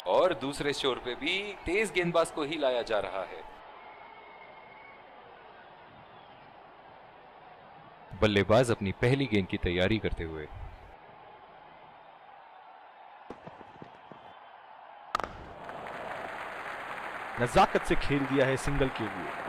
और दूसरे छोर पे भी तेज गेंदबाज को ही लाया जा रहा है। बल्लेबाज अपनी पहली गेंद की तैयारी करते हुए। नजाकत से खेल दिया है सिंगल के लिए।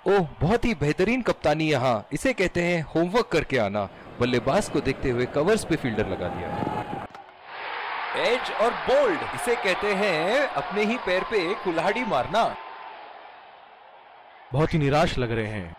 ओह, बहुत ही बेहतरीन कप्तानी यहाँ, इसे कहते हैं होमवर्क करके आना। बल्लेबाज को देखते हुए कवर्स पे फील्डर लगा दिया। एज और बोल्ड, इसे कहते हैं अपने ही पैर पे कुल्हाड़ी मारना। बहुत ही निराश लग रहे हैं।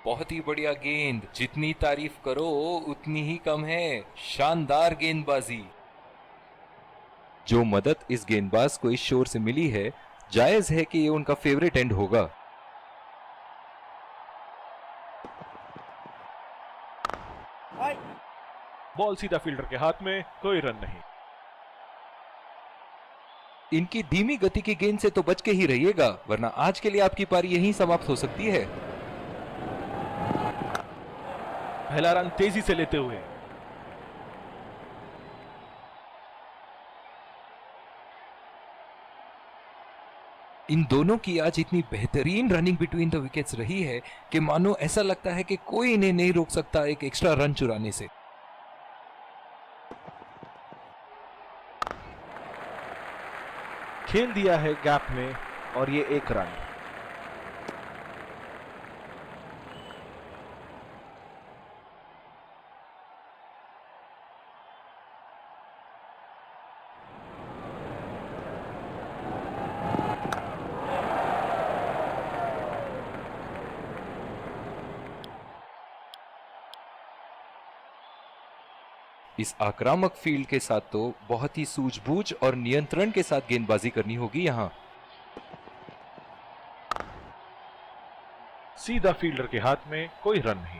बहुत ही बढ़िया गेंद, जितनी तारीफ करो उतनी ही कम है। शानदार गेंदबाजी। जो मदद इस गेंदबाज को इस शोर से मिली है, जायज है कि ये उनका फेवरेट एंड होगा। बॉल सीधा फील्डर के हाथ में, कोई रन नहीं। इनकी धीमी गति की गेंद से तो बच के ही रहिएगा, वरना आज के लिए आपकी पारी यहीं समाप्त हो सकती है। पहला रन तेजी से लेते हुए। इन दोनों की आज इतनी बेहतरीन रनिंग बिटवीन द विकेट्स रही है कि मानो ऐसा लगता है कि कोई इन्हें नहीं रोक सकता एक एक्स्ट्रा रन चुराने से। खेल दिया है गैप में और ये एक रन। इस आक्रामक फील्ड के साथ तो बहुत ही सूझबूझ और नियंत्रण के साथ गेंदबाजी करनी होगी यहां। सीधा फील्डर के हाथ में, कोई रन नहीं।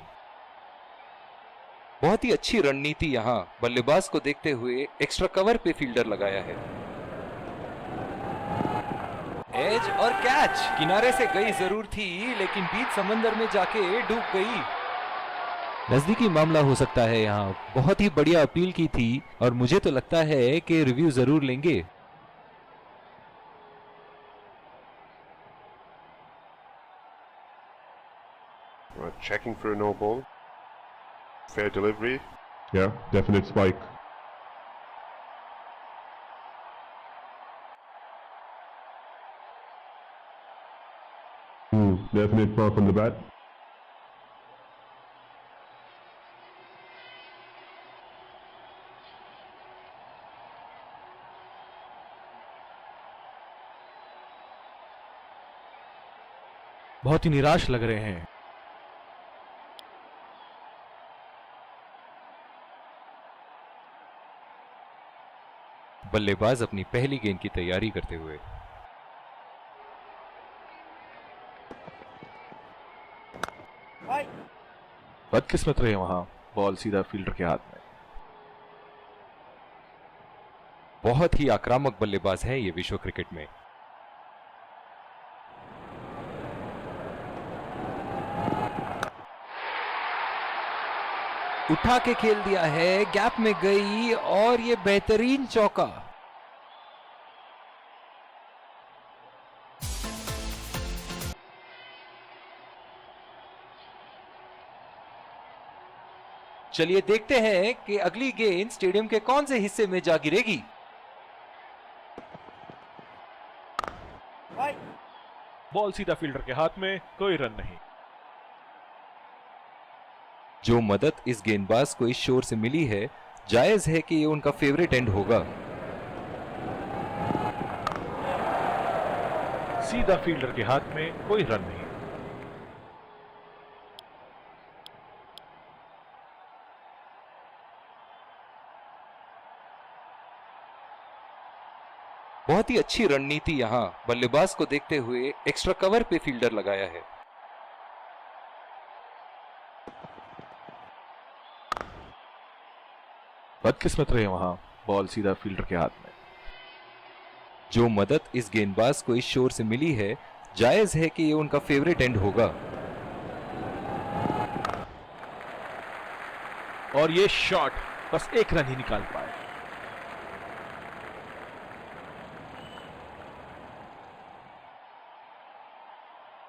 बहुत ही अच्छी रणनीति यहां, बल्लेबाज को देखते हुए एक्स्ट्रा कवर पे फील्डर लगाया है। एज और कैच, किनारे से गई जरूर थी लेकिन बीच समंदर में जाके डूब गई। नजदीकी मामला हो सकता है यहाँ। बहुत ही बढ़िया अपील की थी और मुझे तो लगता है कि रिव्यू जरूर लेंगे। Checking for a no ball. Fair delivery. Yeah, definite spike. Definite foul from the bat. बहुत ही निराश लग रहे हैं। बल्लेबाज अपनी पहली गेंद की तैयारी करते हुए। बदकिस्मत रहे वहां, बॉल सीधा फील्डर के हाथ में। बहुत ही आक्रामक बल्लेबाज है ये विश्व क्रिकेट में। उठा के खेल दिया है, गैप में गई और ये बेहतरीन चौका। चलिए देखते हैं कि अगली गेंद स्टेडियम के कौन से हिस्से में जा गिरेगी। बॉल सीधा फील्डर के हाथ में, कोई रन नहीं। जो मदद इस गेंदबाज को इस शोर से मिली है, जायज है कि ये उनका फेवरेट एंड होगा। सीधा फील्डर के हाथ में, कोई रन नहीं। बहुत ही अच्छी रणनीति यहां, बल्लेबाज को देखते हुए एक्स्ट्रा कवर पे फील्डर लगाया है। बदकिस्मत रहे वहां, बॉल सीधा फील्डर के हाथ में। जो मदद इस गेंदबाज को इस शोर से मिली है, जायज है कि ये उनका फेवरेट एंड होगा। और ये शॉट बस एक रन ही निकाल पाए।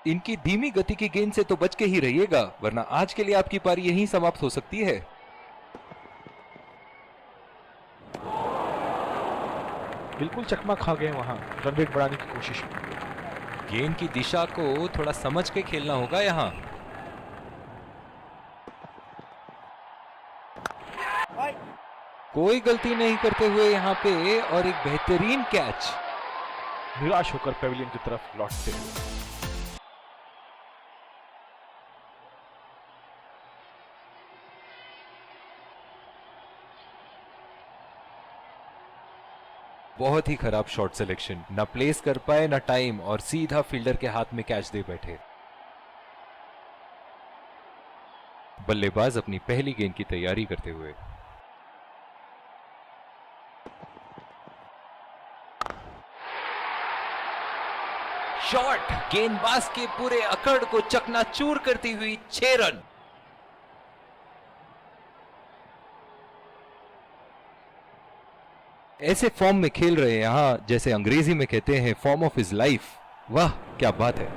इनकी धीमी गति की गेंद से तो बच के ही रहिएगा, वरना आज के लिए आपकी पारी यहीं समाप्त हो सकती है। बिल्कुल चकमा खा गए वहां, रन रेट बढ़ाने की कोशिश में। गेंद की दिशा को थोड़ा समझ के खेलना होगा यहाँ। कोई गलती नहीं करते हुए यहाँ पे, और एक बेहतरीन कैच। निराश होकर पेविलियन की तरफ लौटते हुए। बहुत ही खराब शॉट सिलेक्शन, ना प्लेस कर पाए ना टाइम, और सीधा फील्डर के हाथ में कैच दे बैठे। बल्लेबाज अपनी पहली गेंद की तैयारी करते हुए। शॉट गेंदबाज के पूरे अकड़ को चकनाचूर करती हुई 6 रन। ऐसे फॉर्म में खेल रहे हैं यहां, जैसे अंग्रेजी में कहते हैं फॉर्म ऑफ हिज लाइफ। वाह क्या बात है।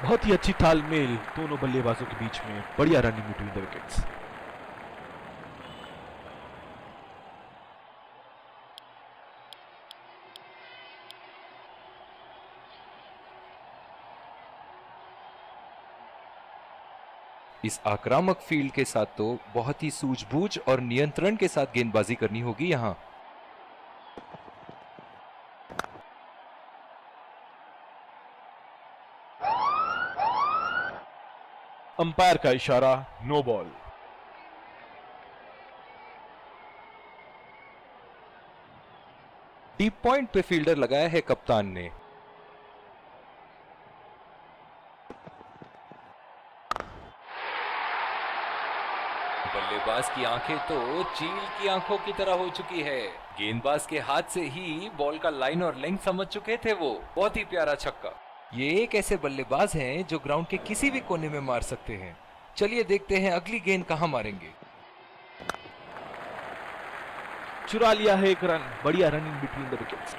बहुत ही अच्छी तालमेल दोनों बल्लेबाजों के बीच में, बढ़िया रनिंग बिटवीन द विकेट्स। इस आक्रामक फील्ड के साथ तो बहुत ही सूझबूझ और नियंत्रण के साथ गेंदबाजी करनी होगी यहां। अंपायर का इशारा, नो बॉल। डीप पॉइंट पे फील्डर लगाया है कप्तान ने। बल्लेबाज की आंखें तो चील की आंखों की तरह हो चुकी है। गेंदबाज के हाथ से ही बॉल का लाइन और लेंथ समझ चुके थे वो। बहुत ही प्यारा छक्का। ये एक ऐसे बल्लेबाज हैं जो ग्राउंड के किसी भी कोने में मार सकते हैं। चलिए देखते हैं अगली गेंद कहां मारेंगे। चुरा लिया है एक रन, बढ़िया रनिंग बिटवीन द विकेट्स।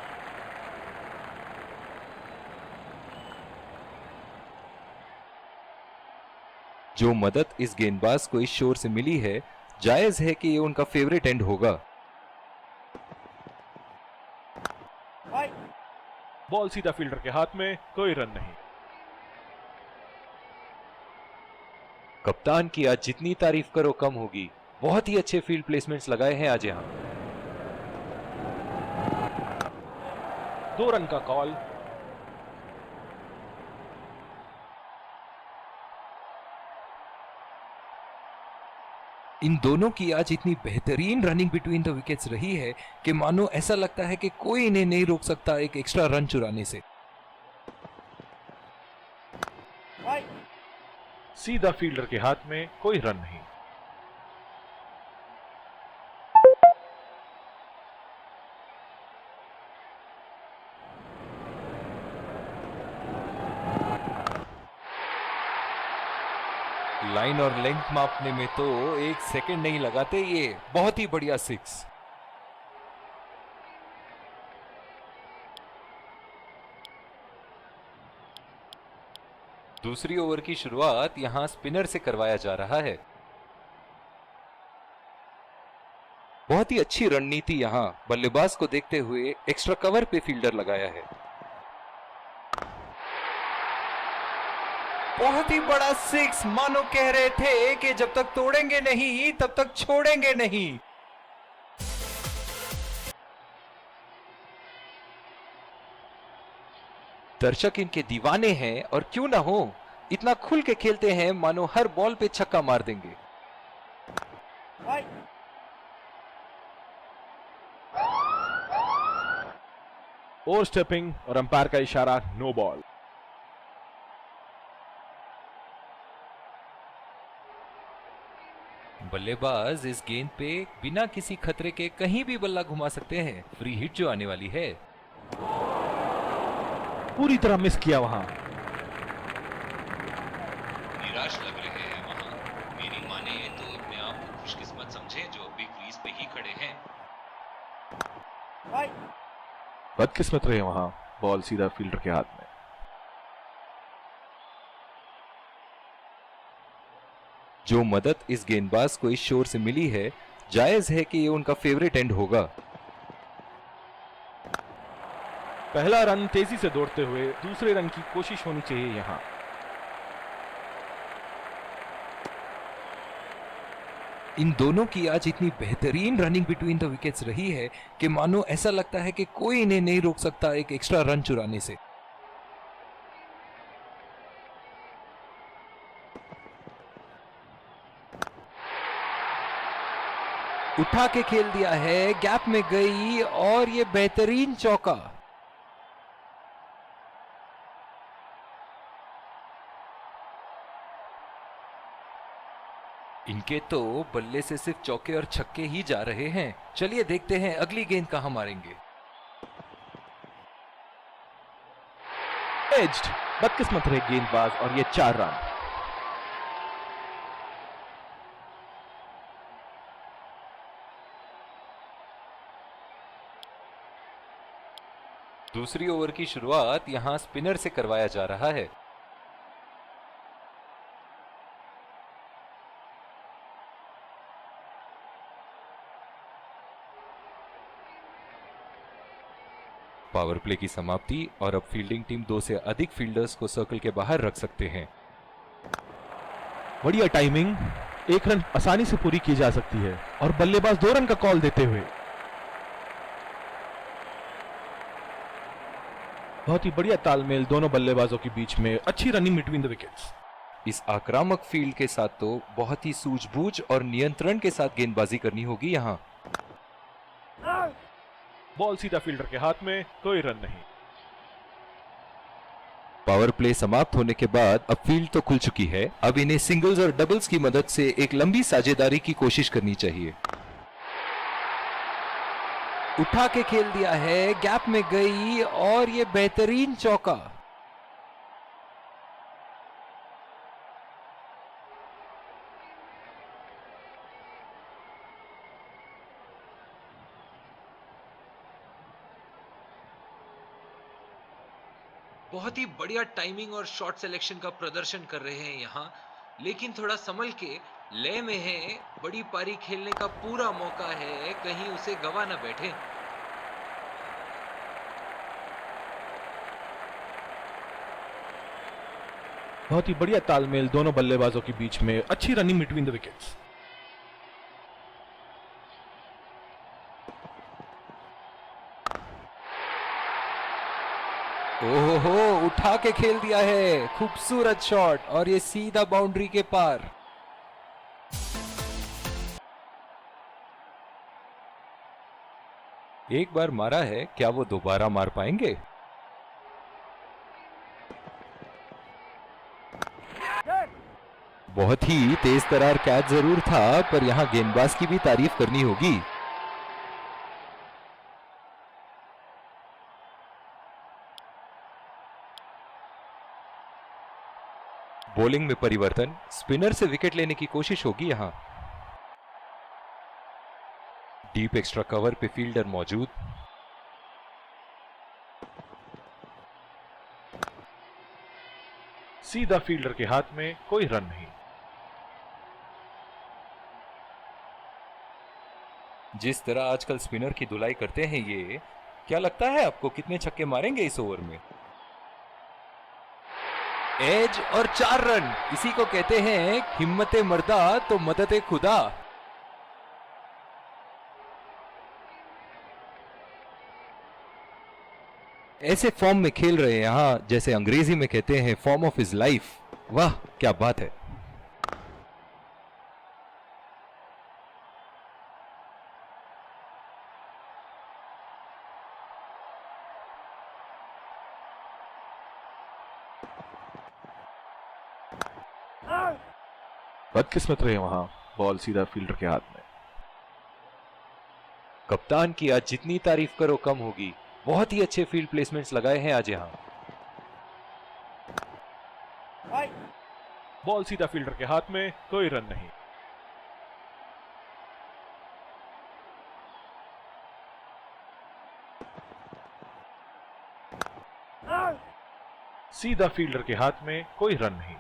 जो मदद इस गेंदबाज को इस शोर से मिली है, जायज है कि ये उनका फेवरेट एंड होगा। बॉल सीधा फील्डर के हाथ में, कोई रन नहीं। कप्तान की आज जितनी तारीफ करो कम होगी। बहुत ही अच्छे फील्ड प्लेसमेंट्स लगाए हैं आज यहां। 2 रन का कॉल। इन दोनों की आज इतनी बेहतरीन रनिंग बिटवीन द विकेट्स रही है कि मानो ऐसा लगता है कि कोई इन्हें नहीं रोक सकता एक एक्स्ट्रा रन चुराने से। सीधा फील्डर के हाथ में, कोई रन नहीं। लाइन और लेंथ मापने में तो 1 सेकंड नहीं लगाते ये। बहुत ही बढ़िया 6। दूसरी ओवर की शुरुआत यहां स्पिनर से करवाया जा रहा है। बहुत ही अच्छी रणनीति यहां बल्लेबाज को देखते हुए एक्स्ट्रा कवर पे फील्डर लगाया है। बहुत ही बड़ा 6। मानो कह रहे थे कि जब तक तोड़ेंगे नहीं तब तक छोड़ेंगे नहीं। दर्शक इनके दीवाने हैं, और क्यों ना हो, इतना खुल के खेलते हैं मानो हर बॉल पे छक्का मार देंगे। ओवर स्टेपिंग और अंपायर का इशारा, नो बॉल। बल्लेबाज इस गेंद पे बिना किसी खतरे के कहीं भी बल्ला घुमा सकते हैं। फ्री हिट जो आने वाली है। पूरी तरह मिस किया वहां। निराश लग रहे हैं वहां। मेरी माने तो अपने आप को खुशकिस्मत समझे जो अभी क्रीज पे ही खड़े हैं। बदकिस्मत रहे वहां, बॉल सीधा फील्डर के हाथ में। जो मदद इस गेंदबाज को इस शोर से मिली है, जायज है कि ये उनका फेवरेट एंड होगा। पहला रन तेजी से दौड़ते हुए दूसरे रन की कोशिश होनी चाहिए यहां। इन दोनों की आज इतनी बेहतरीन रनिंग बिटवीन द विकेट्स रही है कि मानो ऐसा लगता है कि कोई इन्हें नहीं रोक सकता एक एक्स्ट्रा रन चुराने से। उठा के खेल दिया है, गैप में गई और ये बेहतरीन चौका। इनके तो बल्ले से सिर्फ चौके और छक्के ही जा रहे हैं। चलिए देखते हैं अगली गेंद कहां मारेंगे। एज्ड, बदकिस्मत रहे गेंदबाज और ये 4 रन। दूसरी ओवर की शुरुआत यहां स्पिनर से करवाया जा रहा है। पावर प्ले की समाप्ति और अब फील्डिंग टीम 2 से अधिक फील्डर्स को सर्कल के बाहर रख सकते हैं। बढ़िया टाइमिंग, 1 रन आसानी से पूरी की जा सकती है और बल्लेबाज 2 रन का कॉल देते हुए बहुत ही बढ़िया तालमेल दोनों बल्लेबाजों के बीच में, अच्छी रनिंग बिटवीन द विकेट्स। इस आक्रामक फील्ड के साथ तो बहुत ही सूझबूझ और नियंत्रण के साथ गेंदबाजी करनी होगी यहां। बॉल सीधा फील्डर के हाथ में, कोई रन नहीं। पावर प्ले समाप्त होने के बाद अब फील्ड तो खुल चुकी है। अब इन्हें सिंगल्स और डबल्स की मदद से एक लंबी साझेदारी की कोशिश करनी चाहिए। उठा के खेल दिया है, गैप में गई और ये बेहतरीन चौका। बहुत ही बढ़िया टाइमिंग और शॉट सिलेक्शन का प्रदर्शन कर रहे हैं यहां, लेकिन थोड़ा संभल के, लय में है। बड़ी पारी खेलने का पूरा मौका है, कहीं उसे गवा ना बैठे। बहुत ही बढ़िया तालमेल दोनों बल्लेबाजों के बीच में, अच्छी रनिंग बिटवीन द विकेट्स। ओहो, उठा के खेल दिया है, खूबसूरत शॉट और ये सीधा बाउंड्री के पार। एक बार मारा है, क्या वो दोबारा मार पाएंगे? बहुत ही तेज तरार कैच जरूर था, पर यहां गेंदबाज की भी तारीफ करनी होगी। बॉलिंग में परिवर्तन, स्पिनर से विकेट लेने की कोशिश होगी यहां। डीप एक्स्ट्रा कवर पे फील्डर मौजूद। सीधा फील्डर के हाथ में, कोई रन नहीं। जिस तरह आजकल स्पिनर की धुलाई करते हैं ये, क्या लगता है आपको कितने छक्के मारेंगे इस ओवर में? एज और 4 रन, इसी को कहते हैं हिम्मते मर्दा तो मदद खुदा। ऐसे फॉर्म में खेल रहे हैं यहां, जैसे अंग्रेजी में कहते हैं फॉर्म ऑफ हिज लाइफ। वाह क्या बात है। बदकिस्मत रहे वहां, बॉल सीधा फील्डर के हाथ में। कप्तान की आज जितनी तारीफ करो कम होगी। बहुत ही अच्छे फील्ड प्लेसमेंट्स लगाए हैं आज यहाँ। बॉल सीधा फील्डर के हाथ में, कोई रन नहीं। सीधा फील्डर के हाथ में, कोई रन नहीं।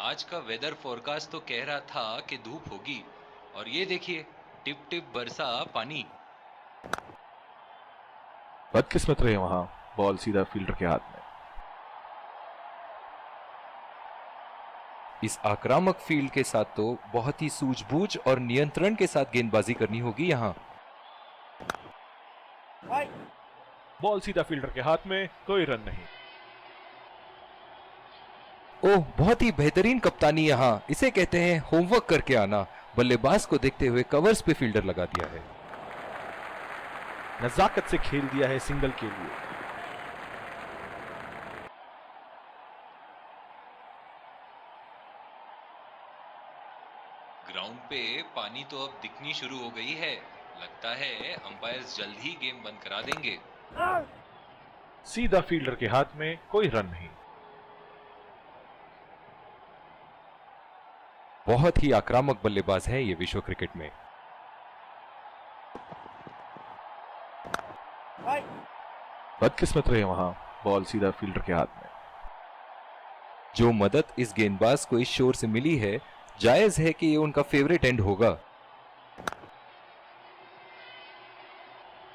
आज का वेदर फोरकास्ट तो कह रहा था कि धूप होगी, और ये देखिए टिप टिप बरसा पानी। बदकिस्मत रहे वहां, बॉल सीधा फील्डर के हाथ में। इस आक्रामक फील्ड के साथ तो बहुत ही सूझबूझ और नियंत्रण के साथ गेंदबाजी करनी होगी यहाँ। बॉल सीधा फील्डर के हाथ में, कोई रन नहीं। ओह, बहुत ही बेहतरीन कप्तानी यहाँ। इसे कहते हैं होमवर्क करके आना। बल्लेबाज को देखते हुए कवर्स पे फील्डर लगा दिया है। नजाकत से खेल दिया है सिंगल के लिए। ग्राउंड पे पानी तो अब दिखनी शुरू हो गई है। लगता है अंपायर्स जल्द ही गेम बंद करा देंगे। सीधा फील्डर के हाथ में, कोई रन नहीं। बहुत ही आक्रामक बल्लेबाज हैं ये विश्व क्रिकेट में। बदकिस्मत रहे वहां, बॉल सीधा फील्डर के हाथ में। जो मदद इस गेंदबाज को इस शोर से मिली है, जायज है कि ये उनका फेवरेट एंड होगा।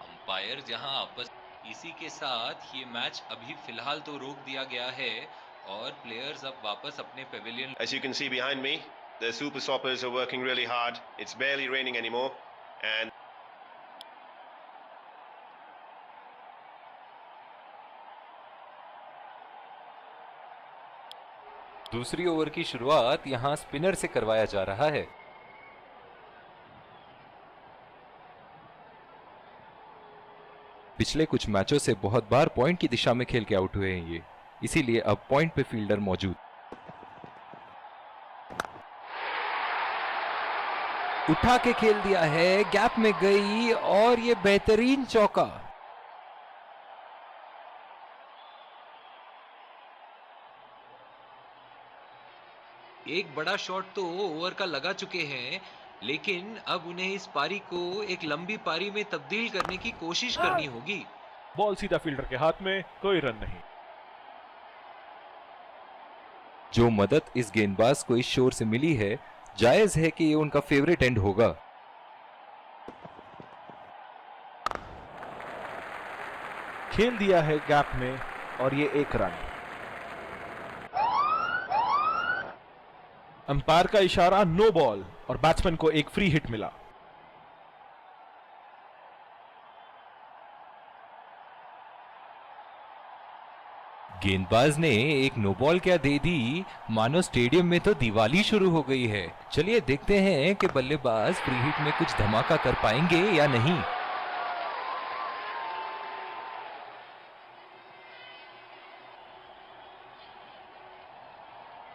अंपायर जहां आपस इसी के साथ ये मैच अभी फिलहाल तो रोक दिया गया है और प्लेयर्स अब वापस अपने Pavilion. As you can see behind me, the Super Soppers are working really hard. It's barely raining anymore, and दूसरी ओवर की शुरुआत यहां स्पिनर से करवाया जा रहा है। पिछले कुछ मैचों से बहुत बार पॉइंट की दिशा में खेल के आउट हुए हैं ये, इसीलिए अब पॉइंट पे फील्डर मौजूद। उठा के खेल दिया है, गैप में गई और ये बेहतरीन चौका। एक बड़ा शॉट तो ओवर का लगा चुके हैं, लेकिन अब उन्हें इस पारी को एक लंबी पारी में तब्दील करने की कोशिश करनी होगी। बॉल सीधा फील्डर के हाथ में, कोई रन नहीं। जो मदद इस गेंदबाज को इस शोर से मिली है, जायज है कि ये उनका फेवरेट एंड होगा। खेल दिया है गैप में और ये एक रन। अंपायर का इशारा नो बॉल और बैट्समैन को एक फ्री हिट मिला। गेंदबाज ने एक नो बॉल क्या दे दी, मानो स्टेडियम में तो दिवाली शुरू हो गई है। चलिए देखते हैं कि बल्लेबाज फ्री हिट में कुछ धमाका कर पाएंगे या नहीं।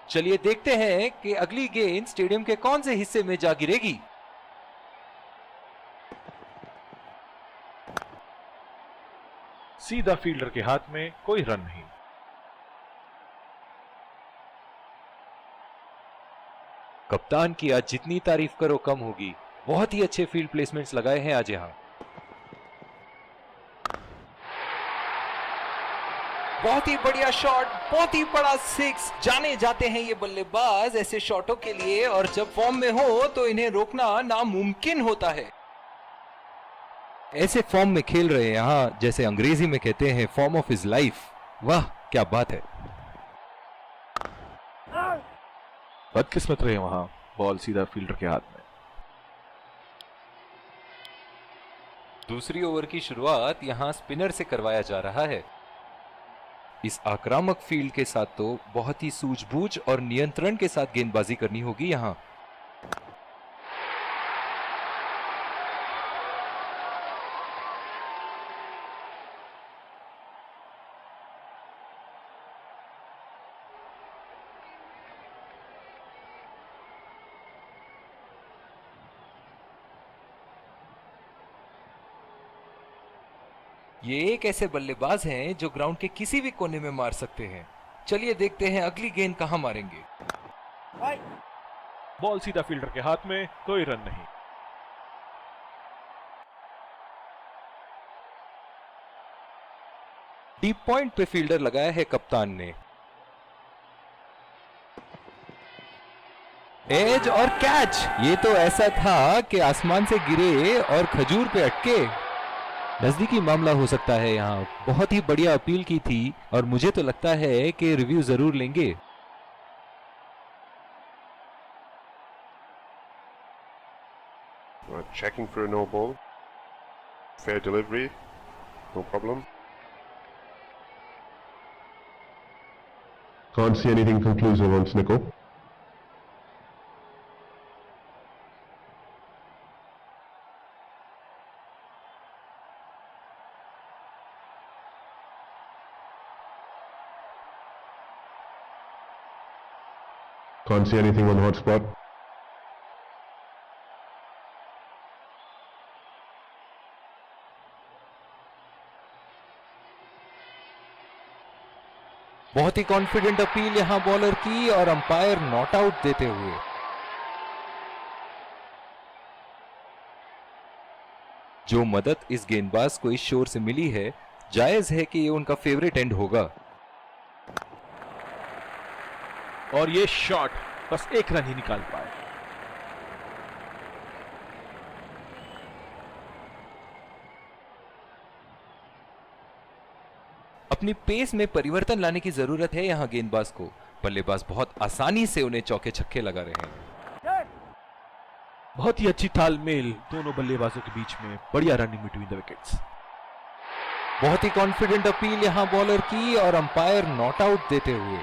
चलिए देखते हैं कि अगली गेंद स्टेडियम के कौन से हिस्से में जा गिरेगी। सीधा फील्डर के हाथ में, कोई रन नहीं। कप्तान की आज जितनी तारीफ करो कम होगी। बहुत ही अच्छे फील्ड प्लेसमेंट्स लगाए हैं आज यहां। बहुत ही बढ़िया शॉट, बहुत ही बड़ा सिक्स। जाने जाते हैं ये बल्लेबाज ऐसे शॉटों के लिए, और जब फॉर्म में हो तो इन्हें रोकना नामुमकिन होता है। ऐसे फॉर्म में खेल रहे हैं यहां, जैसे अंग्रेजी में कहते हैं फॉर्म ऑफ हिज लाइफ। वाह क्या बात है। बदकिस्मत रहे वहां, बॉल सीधा फील्डर के हाथ में। दूसरी ओवर की शुरुआत यहां स्पिनर से करवाया जा रहा है। इस आक्रामक फील्ड के साथ तो बहुत ही सूझबूझ और नियंत्रण के साथ गेंदबाजी करनी होगी यहां। ये एक ऐसे बल्लेबाज हैं जो ग्राउंड के किसी भी कोने में मार सकते हैं। चलिए देखते हैं अगली गेंद कहां मारेंगे। बॉल सीधा फील्डर के हाथ में, कोई रन नहीं। डीप पॉइंट पे फील्डर लगाया है कप्तान ने। एज और कैच। ये तो ऐसा था कि आसमान से गिरे और खजूर पे अटके। नजदीकी मामला हो सकता है यहाँ। बहुत ही बढ़िया अपील की थी और मुझे तो लगता है कि रिव्यू जरूर लेंगे। Checking for a no ball. Fair delivery. No problem. Can't see anything conclusive on Snicko. Can't see anything on hotspot. बहुत ही कॉन्फिडेंट अपील यहां बॉलर की और अंपायर नॉट आउट देते हुए। जो मदद इस गेंदबाज को इस शोर से मिली है, जायज है कि ये उनका फेवरेट एंड होगा। और ये शॉट बस एक रन ही निकाल पाए। अपनी पेस में परिवर्तन लाने की जरूरत है यहां गेंदबाज को। बल्लेबाज बहुत आसानी से उन्हें चौके छक्के लगा रहे हैं। बहुत ही अच्छी तालमेल दोनों बल्लेबाजों के बीच में, बढ़िया रनिंग बिटवीन द विकेट्स। बहुत ही कॉन्फिडेंट अपील यहां बॉलर की और अंपायर नॉट आउट देते हुए।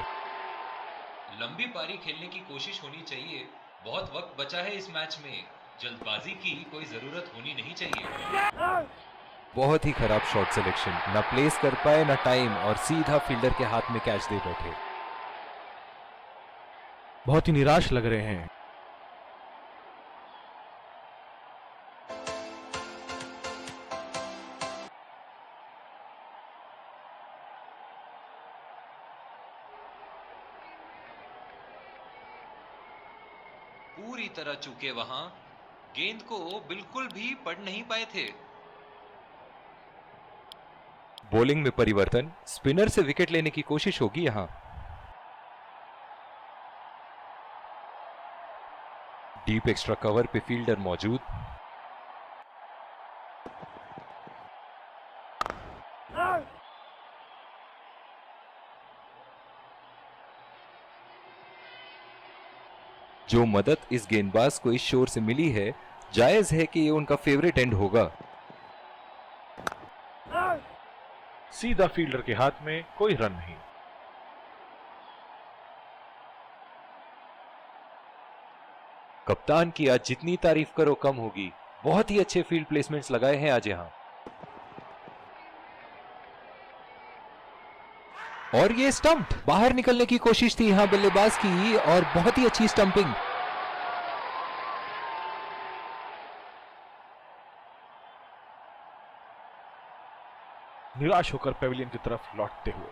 लंबी पारी खेलने की कोशिश होनी चाहिए। बहुत वक्त बचा है इस मैच में। जल्दबाजी की कोई जरूरत होनी नहीं चाहिए। बहुत ही खराब शॉट सिलेक्शन। ना प्लेस कर पाए ना टाइम, और सीधा फील्डर के हाथ में कैच दे बैठे। बहुत ही निराश लग रहे हैं। पूरी तरह चूके वहां। गेंद को बिल्कुल भी पढ़ नहीं पाए थे। बॉलिंग में परिवर्तन। स्पिनर से विकेट लेने की कोशिश होगी यहां। डीप एक्स्ट्रा कवर पे फील्डर मौजूद। जो मदद इस गेंदबाज को इस शोर से मिली है, जायज है कि ये उनका फेवरेट एंड होगा। सीधा फील्डर के हाथ में, कोई रन नहीं। कप्तान की आज जितनी तारीफ करो कम होगी। बहुत ही अच्छे फील्ड प्लेसमेंट्स लगाए हैं आज यहां। और ये स्टंप। बाहर निकलने की कोशिश थी यहां बल्लेबाज की और बहुत ही अच्छी स्टंपिंग। निराश होकर पेविलियन की तरफ लौटते हुए।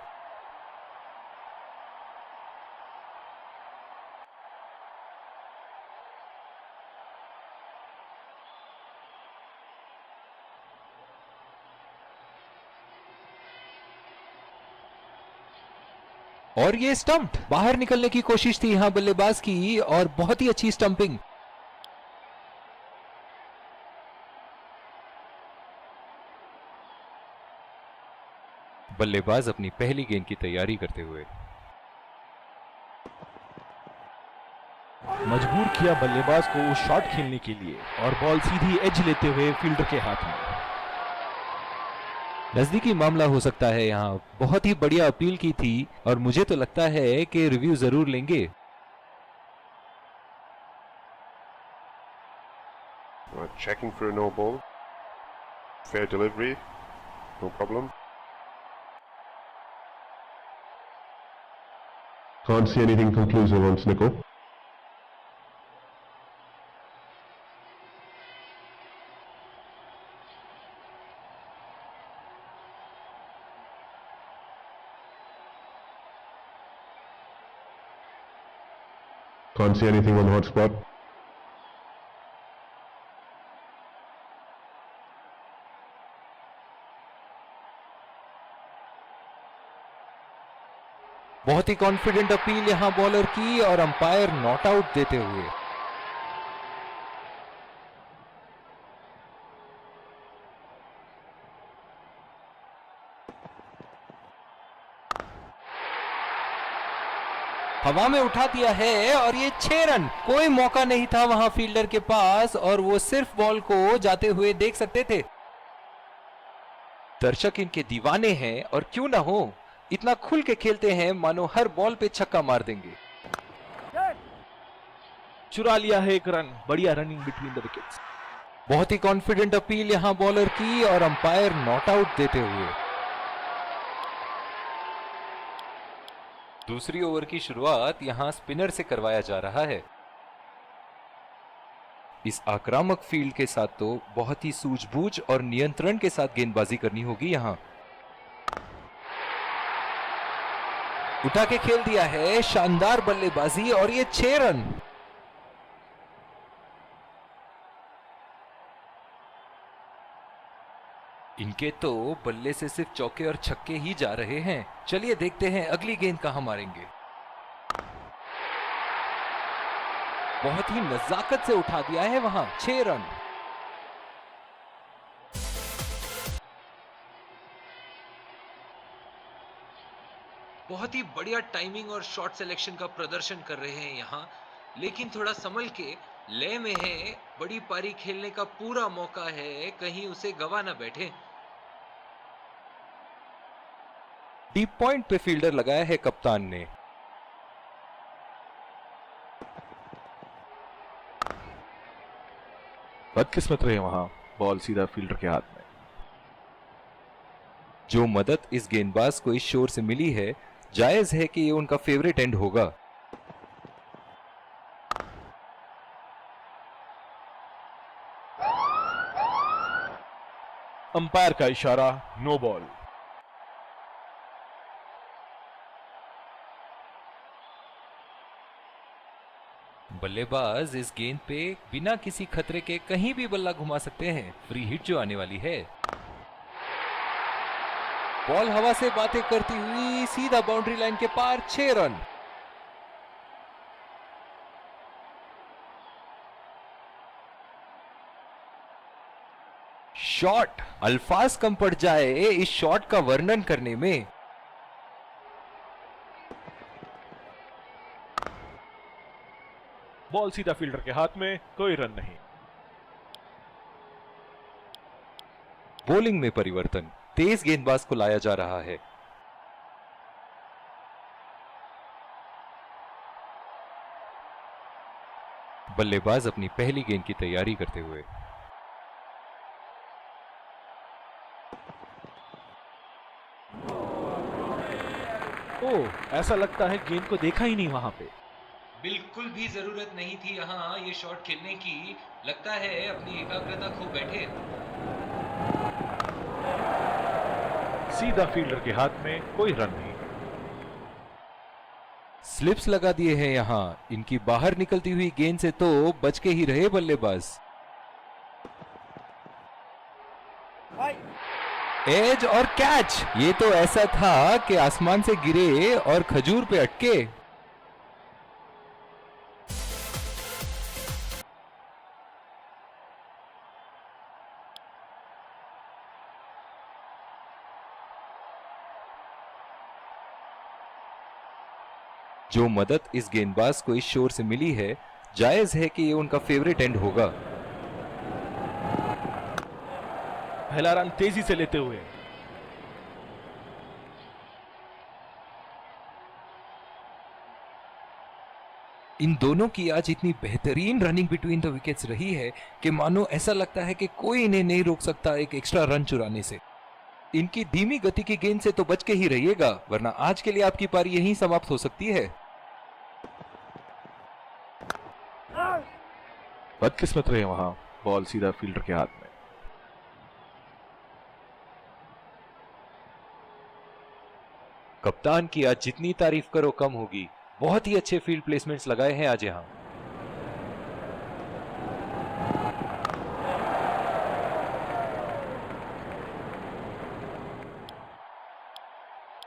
और ये स्टंप। बाहर निकलने की कोशिश थी यहां बल्लेबाज की और बहुत ही अच्छी स्टंपिंग। बल्लेबाज अपनी पहली गेंद की तैयारी करते हुए। मजबूर किया बल्लेबाज को शॉट खेलने के लिए और बॉल सीधी एज लेते हुए फील्डर के हाथ में। नजदीकी मामला हो सकता है यहाँ। बहुत ही बढ़िया अपील की थी और मुझे तो लगता है कि रिव्यू जरूर लेंगे। Checking for a no ball. Fair delivery. No problem. Can't see anything conclusive on Snicko. Can't see anything on hotspot. बहुत ही कॉन्फिडेंट अपील यहां बॉलर की और अंपायर नॉट आउट देते हुए। हवा में उठा दिया है और ये 6 रन। कोई मौका नहीं था वहां फील्डर के पास और वो सिर्फ बॉल को जाते हुए देख सकते थे। दर्शक इनके दीवाने हैं और क्यों ना हो, इतना खुल के खेलते हैं मानो हर बॉल पे छक्का मार देंगे। चुरा लिया है एक रन। बढ़िया रनिंग बिटवीन द विकेट्स। बहुत ही कॉन्फिडेंट अपील यहां बॉलर की और अंपायर नॉट आउट देते हुए। दूसरी ओवर की शुरुआत यहां स्पिनर से करवाया जा रहा है। इस आक्रामक फील्ड के साथ तो बहुत ही सूझबूझ और नियंत्रण के साथ गेंदबाजी करनी होगी यहां। उठा के खेल दिया है, शानदार बल्लेबाजी और ये 6 रन। इनके तो बल्ले से सिर्फ चौके और छक्के ही जा रहे हैं। चलिए देखते हैं अगली गेंद कहां मारेंगे। बहुत ही नजाकत से उठा दिया है वहां, 6 रन। बहुत ही बढ़िया टाइमिंग और शॉट सिलेक्शन का प्रदर्शन कर रहे हैं यहां, लेकिन थोड़ा संभल के, लय में है। बड़ी पारी खेलने का पूरा मौका है, कहीं उसे गवा ना बैठे। डीप पॉइंट पे फील्डर लगाया है कप्तान ने। बदकिस्मत रहे वहां, बॉल सीधा फील्डर के हाथ में। जो मदद इस गेंदबाज को इस शोर से मिली है, जायज है कि ये उनका फेवरेट एंड होगा। अंपायर का इशारा, नो बॉल। बल्लेबाज इस गेंद पे बिना किसी खतरे के कहीं भी बल्ला घुमा सकते हैं। फ्री हिट जो आने वाली है। बॉल हवा से बातें करती हुई सीधा बाउंड्री लाइन के पार, 6 रन। शॉट, अल्फाज कम पड़ जाए इस शॉट का वर्णन करने में। बॉल सीधा फील्डर के हाथ में, कोई रन नहीं। बॉलिंग में परिवर्तन, तेज गेंदबाज को लाया जा रहा है। बल्लेबाज अपनी पहली गेंद की तैयारी करते हुए। ओह, ऐसा लगता है गेंद को देखा ही नहीं वहां पे। बिल्कुल भी जरूरत नहीं थी यहाँ ये शॉट खेलने की। लगता है अपनी एकाग्रता खो बैठे। सीधा फील्डर के हाथ में, कोई रन नहीं। स्लिप्स लगा दिए हैं यहां। इनकी बाहर निकलती हुई गेंद से तो बच के ही रहे बल्लेबाज। एज और कैच, ये तो ऐसा था कि आसमान से गिरे और खजूर पे अटके। जो मदद इस गेंदबाज को इस शोर से मिली है, जायज है कि ये उनका फेवरेट एंड होगा। पहला रन तेजी से लेते हुए। इन दोनों की आज इतनी बेहतरीन रनिंग बिटवीन द विकेट्स रही है कि मानो ऐसा लगता है कि कोई इन्हें नहीं रोक सकता एक एक्स्ट्रा रन चुराने से। इनकी धीमी गति की गेंद से तो बच के ही रहिएगा, वरना आज के लिए आपकी पारी यहीं समाप्त हो सकती है। बदकिस्मत रहे वहां, बॉल सीधा फील्डर के हाथ में। कप्तान की आज जितनी तारीफ करो कम होगी। बहुत ही अच्छे फील्ड प्लेसमेंट्स लगाए हैं आज यहां।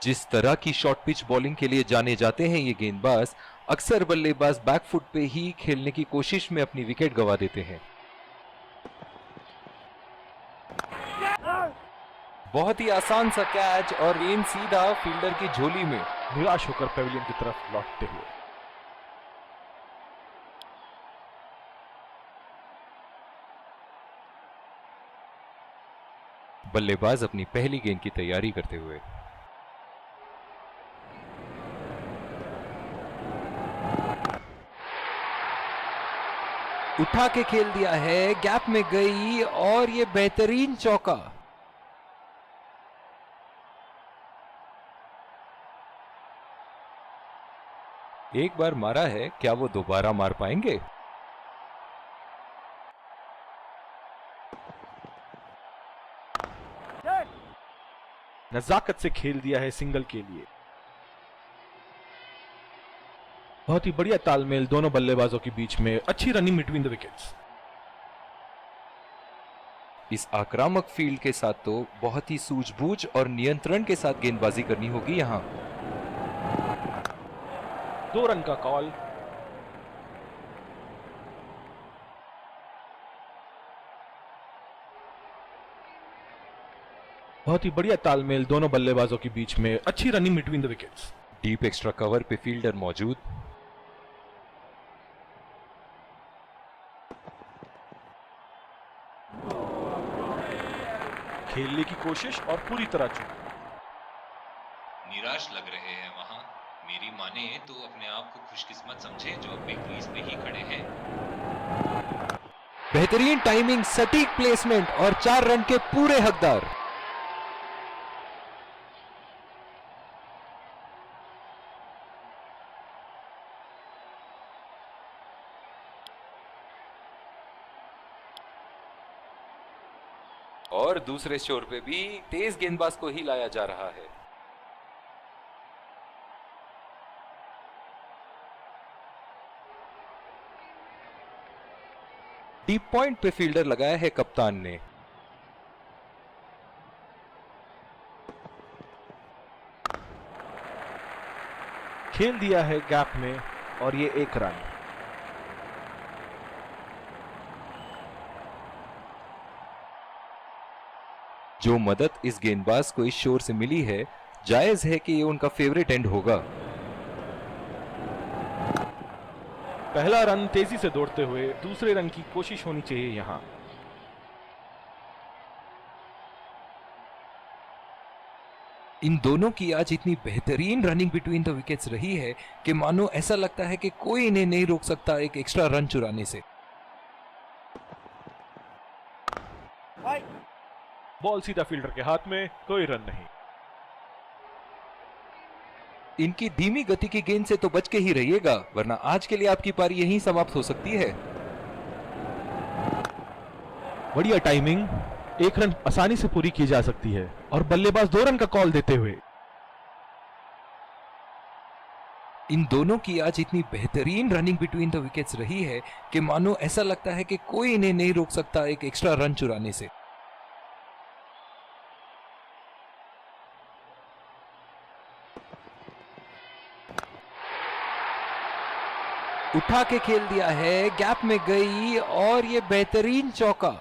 जिस तरह की शॉर्ट पिच बॉलिंग के लिए जाने जाते हैं ये गेंदबाज, अक्सर बल्लेबाज बैकफुट पे ही खेलने की कोशिश में अपनी विकेट गंवा देते हैं। बहुत ही आसान सा कैच और गेंद सीधा फील्डर की झोली में। निराश होकर पेविलियन की तरफ लौटते हुए। बल्लेबाज अपनी पहली गेंद की तैयारी करते हुए। उठा के खेल दिया है, गैप में गई और ये बेहतरीन चौका। एक बार मारा है, क्या वो दोबारा मार पाएंगे? नजाकत से खेल दिया है सिंगल के लिए। बहुत ही बढ़िया तालमेल दोनों बल्लेबाजों के बीच में, अच्छी रनिंग बिटवीन द विकेट्स। इस आक्रामक फील्ड के साथ तो बहुत ही सूझबूझ और नियंत्रण के साथ गेंदबाजी करनी होगी यहां। 2 रन का कॉल। बहुत ही बढ़िया तालमेल दोनों बल्लेबाजों के बीच में, अच्छी running between the wickets. Deep extra cover पे फील्डर मौजूद। खेलने की कोशिश और पूरी तरह चूक। निराश लग रहे हैं वहां। मेरी माने तो अपने आप को खुशकिस्मत समझे जो अपने क्रीज पे ही खड़े हैं। बेहतरीन टाइमिंग, सटीक प्लेसमेंट और 4 रन के पूरे हकदार। और दूसरे छोर पे भी तेज गेंदबाज को ही लाया जा रहा है। डीप पॉइंट पे फील्डर लगाया है कप्तान ने। खेल दिया है गैप में और ये 1 रन। जो मदद इस गेंदबाज को इस शोर से मिली है, जायज है कि ये उनका फेवरेट एंड होगा। पहला रन तेजी से दौड़ते हुए, दूसरे रन की कोशिश होनी चाहिए यहां। इन दोनों की आज इतनी बेहतरीन रनिंग बिटवीन द विकेट्स रही है कि मानो ऐसा लगता है कि कोई इन्हें नहीं रोक सकता एक एक्स्ट्रा रन चुराने से। बॉल सीधा फील्डर के हाथ में, कोई रन नहीं। इनकी धीमी गति की गेंद से तो बच के ही रहिएगा, वरना आज के लिए आपकी पारी यहीं समाप्त हो सकती है। बढ़िया टाइमिंग, 1 रन आसानी से पूरी की जा सकती है और बल्लेबाज 2 रन का कॉल देते हुए। इन दोनों की आज इतनी बेहतरीन रनिंग बिटवीन द विकेट्स रही है कि मानो ऐसा लगता है कि कोई इन्हें नहीं रोक सकता एक एक्स्ट्रा रन चुराने से। उठा के खेल दिया है, गैप में गई और ये बेहतरीन चौका।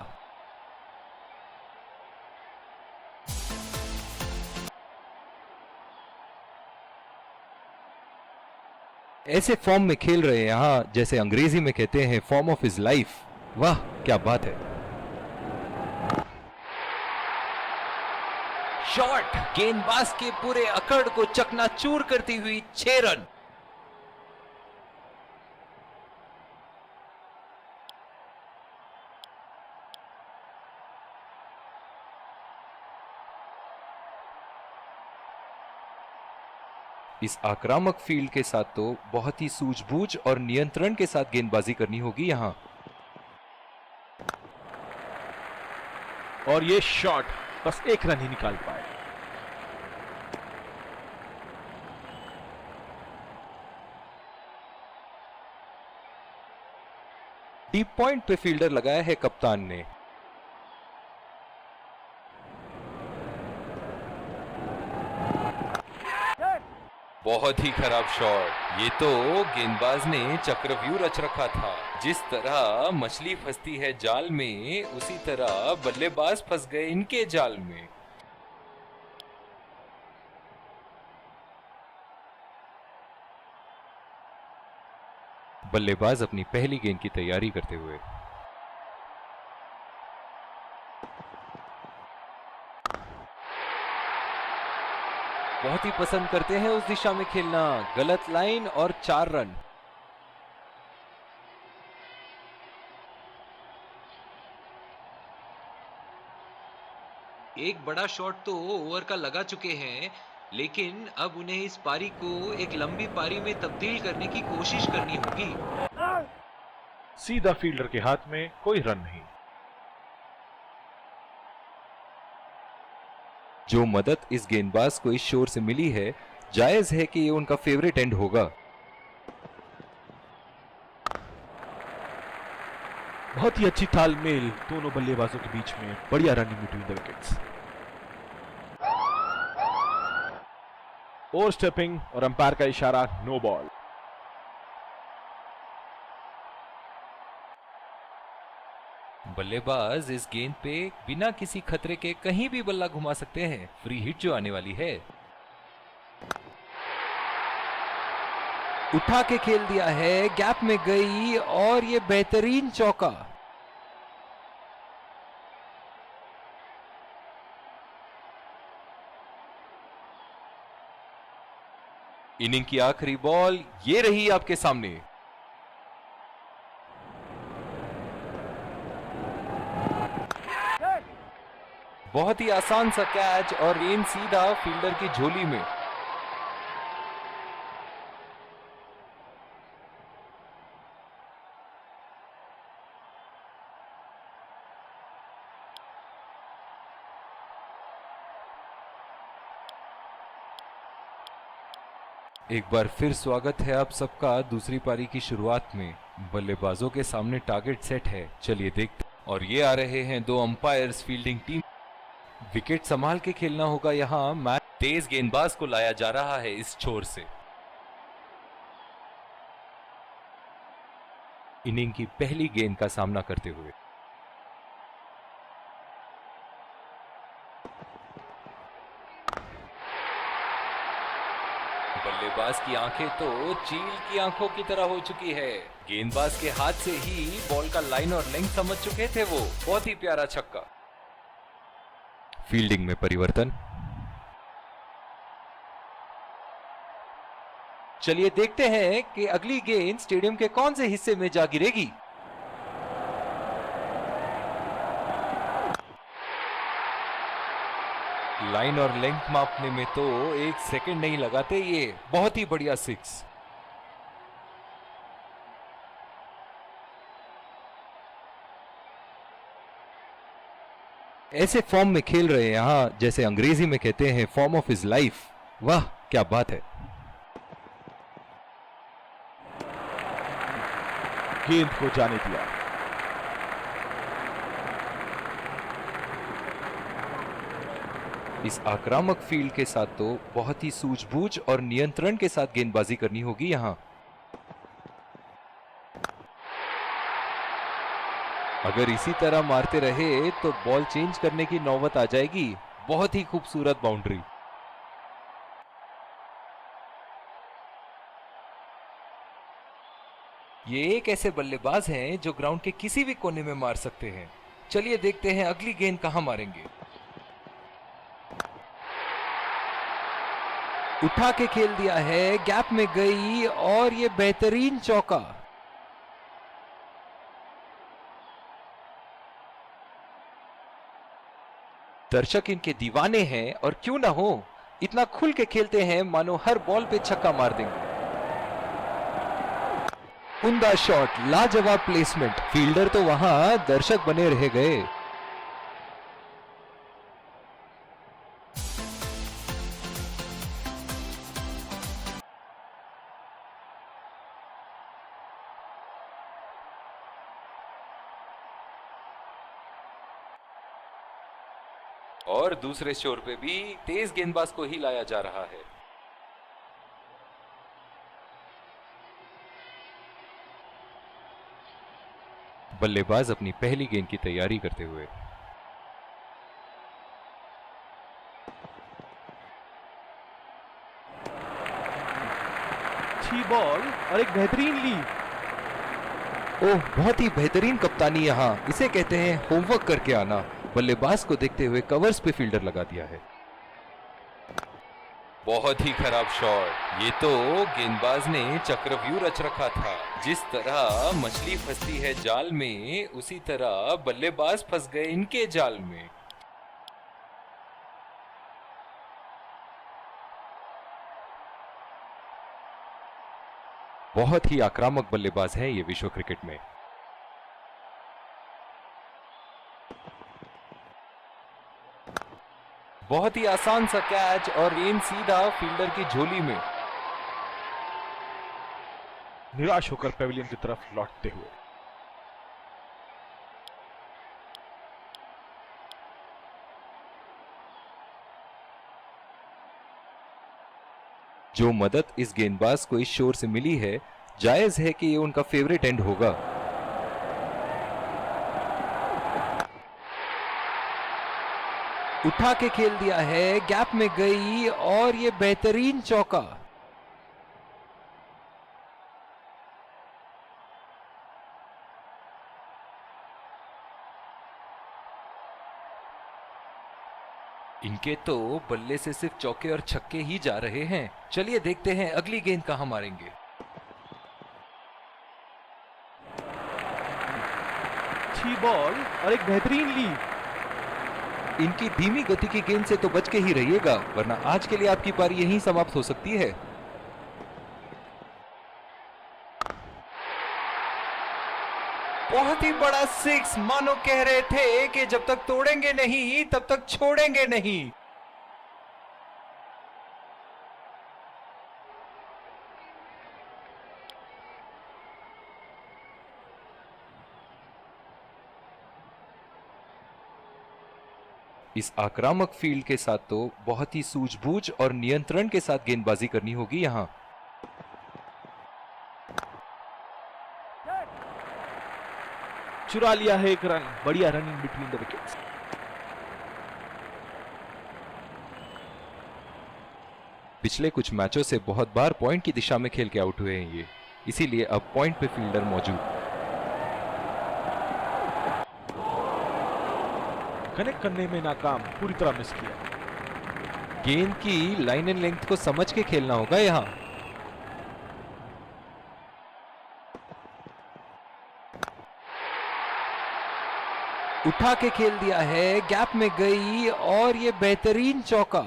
ऐसे फॉर्म में खेल रहे हैं यहां, जैसे अंग्रेजी में कहते हैं फॉर्म ऑफ हिज लाइफ। वाह क्या बात है। शॉट गेंदबाज के पूरे अकड़ को चकनाचूर करती हुई 6 रन। इस आक्रामक फील्ड के साथ तो बहुत ही सूझबूझ और नियंत्रण के साथ गेंदबाजी करनी होगी यहां। और ये शॉट बस 1 रन ही निकाल पाए। डीप पॉइंट पे फील्डर लगाया है कप्तान ने। बहुत ही खराब शॉट। ये तो गेंदबाज ने चक्रव्यूह रच रखा था। जिस तरह मछली फंसती है जाल में, उसी तरह बल्लेबाज फंस गए इनके जाल में। बल्लेबाज अपनी पहली गेंद की तैयारी करते हुए। बहुत ही पसंद करते हैं उस दिशा में खेलना। गलत लाइन और 4 रन। एक बड़ा शॉट तो ओवर का लगा चुके हैं, लेकिन अब उन्हें इस पारी को एक लंबी पारी में तब्दील करने की कोशिश करनी होगी। सीधा फील्डर के हाथ में, कोई रन नहीं। जो मदद इस गेंदबाज को इस शोर से मिली है, जायज है कि ये उनका फेवरेट एंड होगा। बहुत ही अच्छी तालमेल दोनों बल्लेबाजों के बीच में। बढ़िया running between the wickets. Over stepping और अंपायर का इशारा, नो बॉल। बल्लेबाज इस गेंद पे बिना किसी खतरे के कहीं भी बल्ला घुमा सकते हैं। फ्री हिट जो आने वाली है। उठा के खेल दिया है, गैप में गई और ये बेहतरीन चौका। इनिंग की आखिरी बॉल ये रही आपके सामने। बहुत ही आसान सा कैच और गेंद सीधा फील्डर की झोली में। एक बार फिर स्वागत है आप सबका दूसरी पारी की शुरुआत में। बल्लेबाजों के सामने टारगेट सेट है, चलिए देखते। और ये आ रहे हैं 2 अंपायर्स फील्डिंग टीम। विकेट संभाल के खेलना होगा यहाँ। मैच तेज गेंदबाज को लाया जा रहा है इस छोर से। इनिंग की पहली गेंद का सामना करते हुए बल्लेबाज की आंखें तो चील की आंखों की तरह हो चुकी है। गेंदबाज के हाथ से ही बॉल का लाइन और लेंथ समझ चुके थे वो। बहुत ही प्यारा छक्का। फील्डिंग में परिवर्तन। चलिए देखते हैं कि अगली गेंद स्टेडियम के कौन से हिस्से में जा गिरेगी। लाइन और लेंथ मापने में तो 1 सेकंड नहीं लगाते ये। बहुत ही बढ़िया 6। ऐसे फॉर्म में खेल रहे हैं यहां, जैसे अंग्रेजी में कहते हैं फॉर्म ऑफ हिज लाइफ। वाह क्या बात है। गेंद को जाने दिया। इस आक्रामक फील्ड के साथ तो बहुत ही सूझबूझ और नियंत्रण के साथ गेंदबाजी करनी होगी यहां। अगर इसी तरह मारते रहे तो बॉल चेंज करने की नौबत आ जाएगी। बहुत ही खूबसूरत बाउंड्री। ये एक ऐसे बल्लेबाज हैं जो ग्राउंड के किसी भी कोने में मार सकते हैं। चलिए देखते हैं अगली गेंद कहां मारेंगे। उठा के खेल दिया है, गैप में गई और ये बेहतरीन चौका। दर्शक इनके दीवाने हैं और क्यों ना हो, इतना खुल के खेलते हैं मानो हर बॉल पे छक्का मार देंगे। उम्दा शॉट, लाजवाब प्लेसमेंट। फील्डर तो वहां दर्शक बने रह गए। और दूसरे शोर पे भी तेज गेंदबाज को ही लाया जा रहा है। बल्लेबाज अपनी पहली गेंद की तैयारी करते हुए। अच्छी बॉल और एक बेहतरीन लीड। ओह, बहुत ही बेहतरीन कप्तानी यहाँ, इसे कहते हैं होमवर्क करके आना। बल्लेबाज को देखते हुए कवर्स पे फील्डर लगा दिया है। बहुत ही खराब शॉट। ये तो गेंदबाज ने चक्रव्यूह रच रखा था। जिस तरह मछली फंसती है जाल में, उसी तरह बल्लेबाज फंस गए इनके जाल में। बहुत ही आक्रामक बल्लेबाज हैं ये विश्व क्रिकेट में। बहुत ही आसान सा कैच और गेंद सीधा फील्डर की झोली में। निराश होकर पेविलियन की तरफ लौटते हुए। जो मदद इस गेंदबाज को इस शोर से मिली है, जायज है कि ये उनका फेवरेट एंड होगा। उठा के खेल दिया है, गैप में गई और ये बेहतरीन चौका। इनके तो बल्ले से सिर्फ चौके और छक्के ही जा रहे हैं। चलिए देखते हैं अगली गेंद कहां मारेंगे। अच्छी बॉल और एक बेहतरीन लीड। इनकी धीमी गति की गेंद से तो बच के ही रहिएगा, वरना आज के लिए आपकी पारी यहीं समाप्त हो सकती है। बहुत ही बड़ा सिक्स, मानो कह रहे थे कि जब तक तोड़ेंगे नहीं तब तक छोड़ेंगे नहीं। इस आक्रामक फील्ड के साथ तो बहुत ही सूझबूझ और नियंत्रण के साथ गेंदबाजी करनी होगी यहां। चुरा लिया है एक रन। बढ़िया रनिंग बिटवीन द विकेट्स। पिछले कुछ मैचों से बहुत बार पॉइंट की दिशा में खेल के आउट हुए हैं ये, इसीलिए अब पॉइंट पे फील्डर मौजूद। कनेक्ट करने में नाकाम, पूरी तरह मिस किया। गेंद की लाइन एंड लेंथ को समझ के खेलना होगा यहां। उठा के खेल दिया है, गैप में गई और ये बेहतरीन चौका।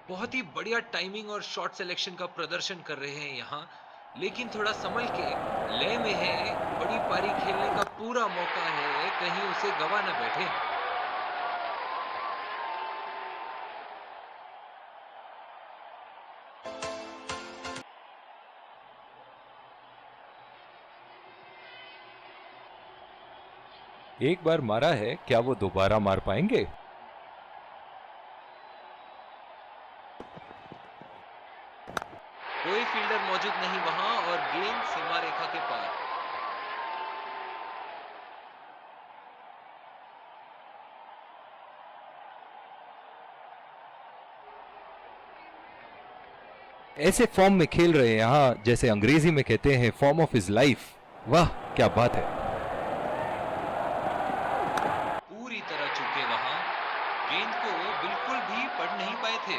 बहुत ही बढ़िया टाइमिंग और शॉट सिलेक्शन का प्रदर्शन कर रहे हैं यहाँ, लेकिन थोड़ा संभल के, लय में है। बड़ी पारी खेलने का पूरा मौका है, कहीं उसे गवा न बैठे। एक बार मारा है, क्या वो दोबारा मार पाएंगे? कोई फील्डर मौजूद नहीं वहां और गेंद सीमा रेखा के पार। ऐसे फॉर्म में खेल रहे हैं यहां, जैसे अंग्रेजी में कहते हैं फॉर्म ऑफ हिज लाइफ। वाह क्या बात है। पूरी तरह चूके वहां, गेंद को बिल्कुल भी पढ़ नहीं पाए थे।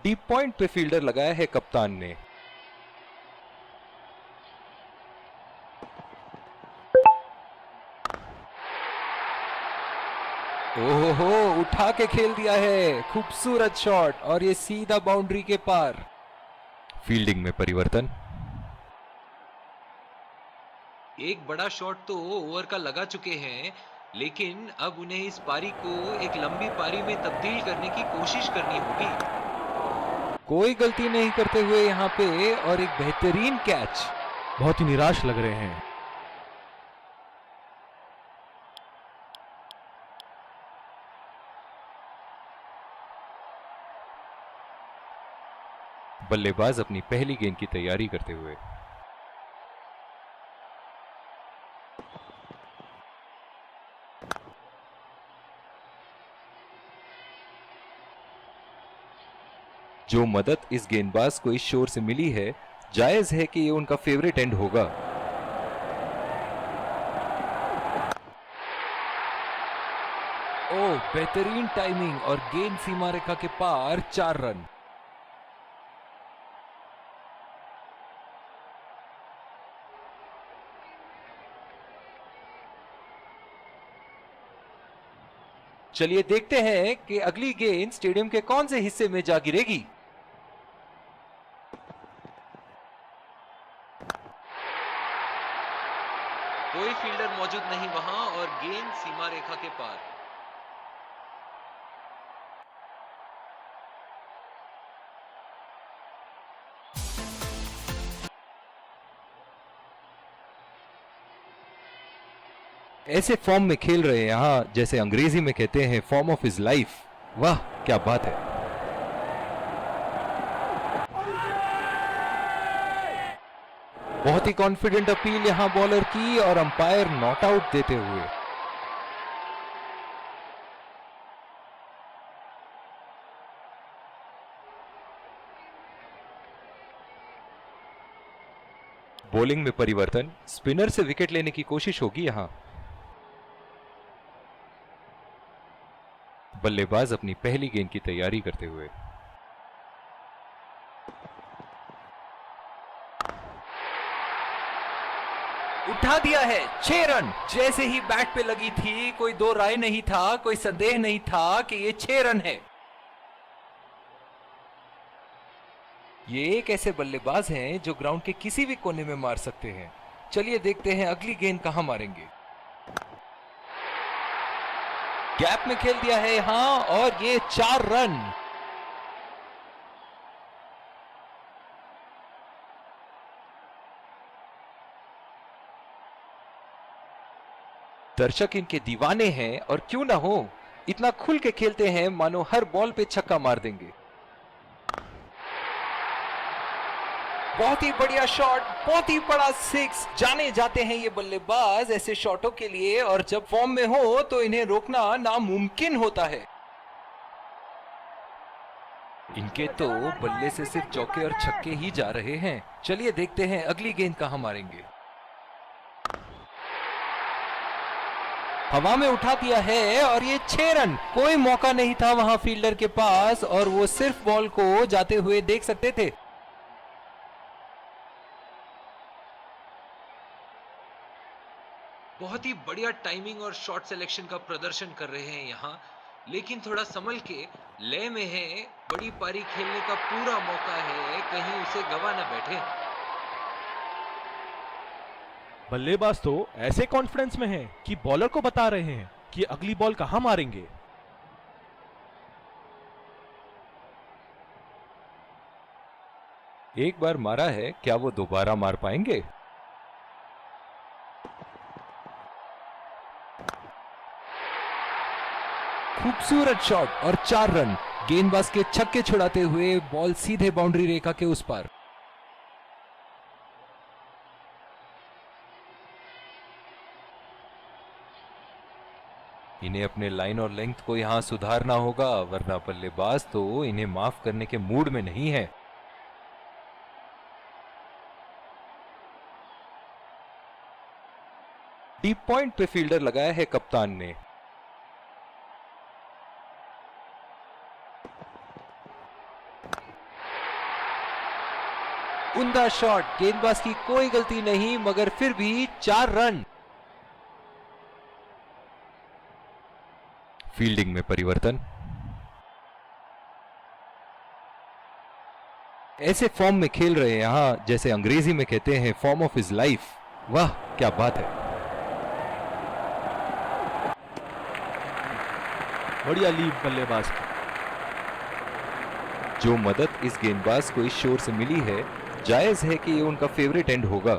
डीप पॉइंट पे फील्डर लगाया है कप्तान ने। ओहो, उठा के खेल दिया है, खूबसूरत शॉट और ये सीधा बाउंड्री के पार। फील्डिंग में परिवर्तन। एक बड़ा शॉट तो ओवर का लगा चुके हैं, लेकिन अब उन्हें इस पारी को एक लंबी पारी में तब्दील करने की कोशिश करनी होगी। कोई गलती नहीं करते हुए यहाँ पे और एक बेहतरीन कैच। बहुत ही निराश लग रहे हैं। बल्लेबाज अपनी पहली गेंद की तैयारी करते हुए। जो मदद इस गेंदबाज को इस शोर से मिली है, जायज है कि ये उनका फेवरेट एंड होगा। ओह, बेहतरीन टाइमिंग और गेंद सीमा रेखा के पार 4 रन। चलिए देखते हैं कि अगली गेंद स्टेडियम के कौन से हिस्से में जा गिरेगी। कोई फील्डर मौजूद नहीं वहां और गेंद सीमा रेखा के पार। ऐसे फॉर्म में खेल रहे हैं यहां, जैसे अंग्रेजी में कहते हैं फॉर्म ऑफ हिज लाइफ। वाह क्या बात है। बहुत ही कॉन्फिडेंट अपील यहां बॉलर की और अंपायर नॉट आउट देते हुए। बॉलिंग में परिवर्तन, स्पिनर से विकेट लेने की कोशिश होगी यहां। बल्लेबाज अपनी पहली गेंद की तैयारी करते हुए। उठा दिया है 6 रन। जैसे ही बैट पे लगी थी, कोई दो राय नहीं था, कोई संदेह नहीं था कि ये 6 रन है। ये एक ऐसे बल्लेबाज हैं जो ग्राउंड के किसी भी कोने में मार सकते हैं। चलिए देखते हैं अगली गेंद कहां मारेंगे। गैप में खेल दिया है यहां और ये 4 रन। दर्शक इनके दीवाने हैं और क्यों ना हो, इतना खुल के खेलते हैं मानो हर बॉल पे छक्का मार देंगे। बहुत ही बढ़िया शॉट, बहुत ही बड़ा 6। जाने जाते हैं ये बल्लेबाज ऐसे शॉटों के लिए, और जब फॉर्म में हो तो इन्हें रोकना नामुमकिन होता है। इनके तो बल्ले से सिर्फ चौके और छक्के ही जा रहे हैं। चलिए देखते हैं अगली गेंद कहां मारेंगे। हवा में उठा दिया है और ये 6 रन। कोई मौका नहीं था वहां फील्डर के पास और वो सिर्फ बॉल को जाते हुए देख सकते थे। बहुत ही बढ़िया टाइमिंग और शॉट सिलेक्शन का प्रदर्शन कर रहे हैं यहाँ, लेकिन थोड़ा संभल के, लय में है। बड़ी पारी खेलने का पूरा मौका है, कहीं उसे गवा न बैठे। बल्लेबाज तो ऐसे कॉन्फिडेंस में हैं कि बॉलर को बता रहे हैं कि अगली बॉल कहां मारेंगे। एक बार मारा है, क्या वो दोबारा मार पाएंगे? खूबसूरत शॉट और 4 रन। गेंदबाज के छक्के छुड़ाते हुए बॉल सीधे बाउंड्री रेखा के उस पार। इन्हें अपने लाइन और लेंथ को यहां सुधारना होगा, वरना बल्लेबाज तो इन्हें माफ करने के मूड में नहीं है। डीप पॉइंट पे फील्डर लगाया है कप्तान ने। उम्दा शॉट, गेंदबाज की कोई गलती नहीं, मगर फिर भी 4 रन। फील्डिंग में परिवर्तन, ऐसे फॉर्म में खेल रहे हैं यहां, जैसे अंग्रेजी में कहते हैं फॉर्म ऑफ हिज लाइफ। वाह क्या बात है। बढ़िया लीव बल्लेबाज की। जो मदद इस गेंदबाज को इस शोर से मिली है, जायज है कि ये उनका फेवरेट एंड होगा।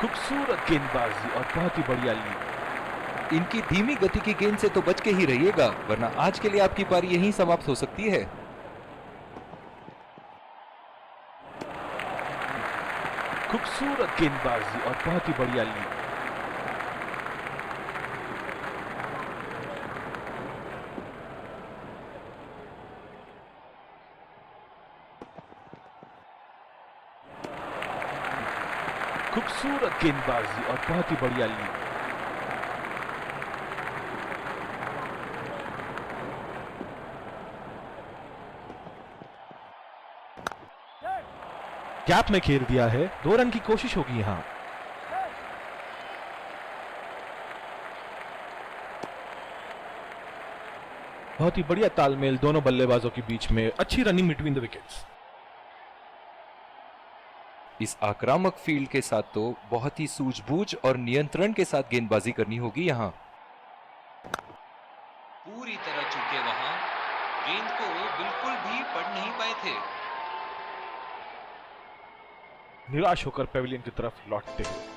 खूबसूरत गेंदबाजी और बहुत ही बढ़िया लीव। इनकी धीमी गति की गेंद से तो बच के ही रहिएगा, वरना आज के लिए आपकी पारी यहीं समाप्त हो सकती है। खूबसूरत गेंदबाजी और बहुत ही बढ़िया लीव। खूबसूरत गेंदबाजी और बहुत ही बढ़िया लीव। गैप में खेल दिया है, 2 रन की कोशिश होगी यहां। बहुत ही बढ़िया तालमेल दोनों बल्लेबाजों के बीच में, अच्छी रनिंग बिटवीन द विकेट्स। इस आक्रामक फील्ड के साथ तो बहुत ही सूझबूझ और नियंत्रण के साथ गेंदबाजी करनी होगी यहां। पूरी तरह चूके वहां, गेंद को बिल्कुल भी पढ़ नहीं पाए थे। निराश होकर पेविलियन की तरफ लौटते हुए।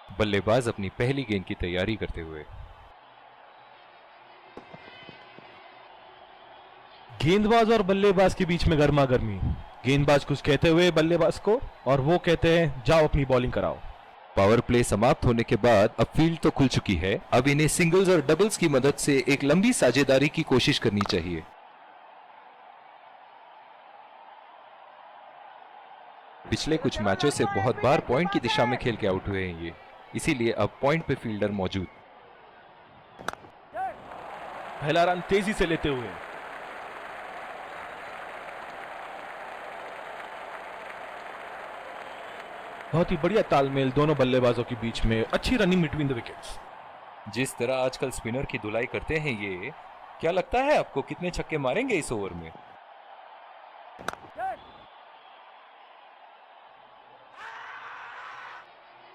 बल्लेबाज अपनी पहली गेंद की तैयारी करते हुए। गेंदबाज और बल्लेबाज के बीच में गर्मा गर्मी। गेंदबाज कुछ कहते हुए बल्लेबाज को, और वो कहते हैं जाओ अपनी बॉलिंग कराओ। पावर प्ले समाप्त होने के बाद अब फील्ड तो खुल चुकी है, अब इन्हें सिंगल्स और डबल्स की मदद से एक लंबी साझेदारी की कोशिश करनी चाहिए। पिछले कुछ मैचों से बहुत बार पॉइंट की दिशा में खेल के आउट हुए हैं ये, इसीलिए अब पॉइंट पे फील्डर मौजूद। पहला रन तेजी से लेते हुए। बहुत ही बढ़िया तालमेल दोनों बल्लेबाजों के बीच में, अच्छी रनिंग बिटवीन द विकेट्स। जिस तरह आजकल स्पिनर की धुलाई करते हैं ये, क्या लगता है आपको कितने छक्के मारेंगे इस ओवर में?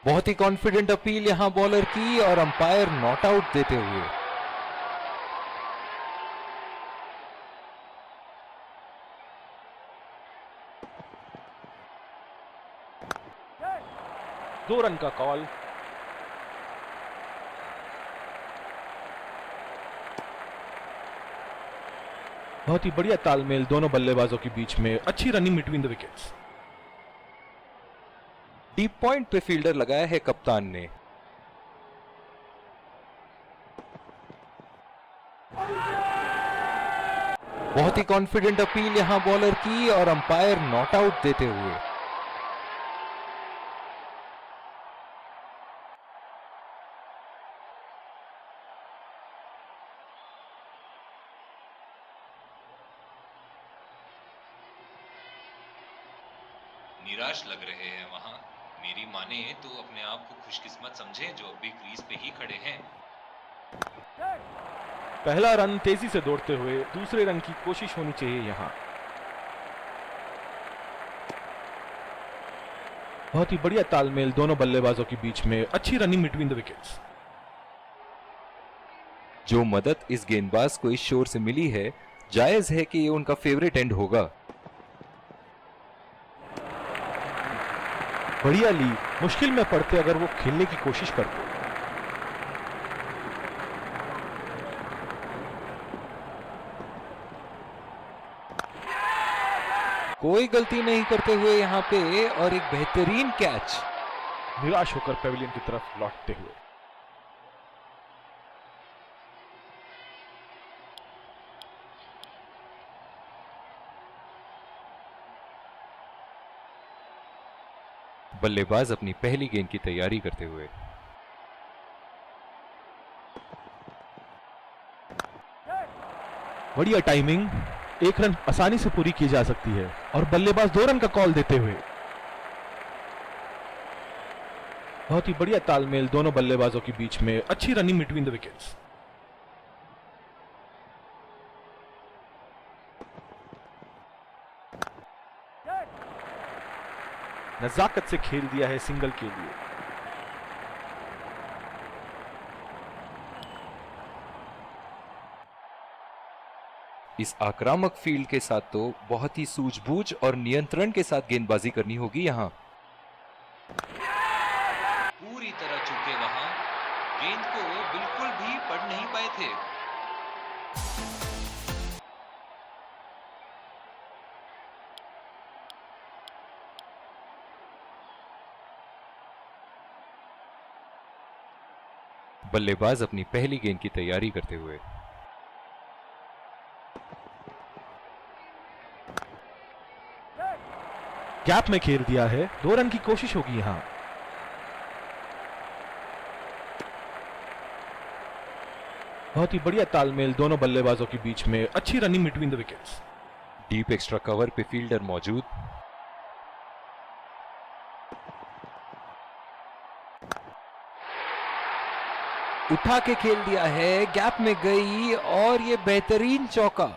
बहुत ही कॉन्फिडेंट अपील यहां बॉलर की और अंपायर नॉट आउट देते हुए। दो रन का कॉल। बहुत ही बढ़िया तालमेल दोनों बल्लेबाजों के बीच में, अच्छी running between the wickets. Deep point पे फील्डर लगाया है कप्तान ने। बहुत ही कॉन्फिडेंट अपील यहां बॉलर की और अंपायर नॉट आउट देते हुए। निराश लग रहे हैं वहां। मेरी माने तो अपने आप को खुशकिस्मत समझें जो अभी क्रीज पे ही खड़े हैं। पहला रन तेजी से दौड़ते हुए, दूसरे रन की कोशिश होनी चाहिए यहां। बहुत ही बढ़िया तालमेल दोनों बल्लेबाजों के बीच में, अच्छी रनिंग बिटवीन द विकेट्स। जो मदद इस गेंदबाज को इस शोर से मिली है, जायज है कि ये उनका फेवरेट एंड होगा। बढ़िया ली, मुश्किल में पड़ते अगर वो खेलने की कोशिश करते। कोई गलती नहीं करते हुए यहां पे और एक बेहतरीन कैच। निराश होकर पेविलियन की तरफ लौटते हुए। बल्लेबाज अपनी पहली गेंद की तैयारी करते हुए। बढ़िया टाइमिंग, 1 रन आसानी से पूरी की जा सकती है और बल्लेबाज 2 रन का कॉल देते हुए। बहुत ही बढ़िया तालमेल दोनों बल्लेबाजों के बीच में, अच्छी रनिंग बिटवीन द विकेट्स। नजाकत से खेल दिया है सिंगल के लिए। इस आक्रामक फील्ड के साथ तो बहुत ही सूझबूझ और नियंत्रण के साथ गेंदबाजी करनी होगी यहाँ। पूरी तरह चूके वहां, गेंद को बिल्कुल भी पढ़ नहीं पाए थे। बल्लेबाज अपनी पहली गेंद की तैयारी करते हुए। गैप में खेल दिया है, 2 रन की कोशिश होगी यहां। बहुत ही बढ़िया तालमेल दोनों बल्लेबाजों के बीच में, अच्छी running between the wickets. Deep extra cover पे फील्डर मौजूद। उठा के खेल दिया है, गैप में गई और ये बेहतरीन चौका।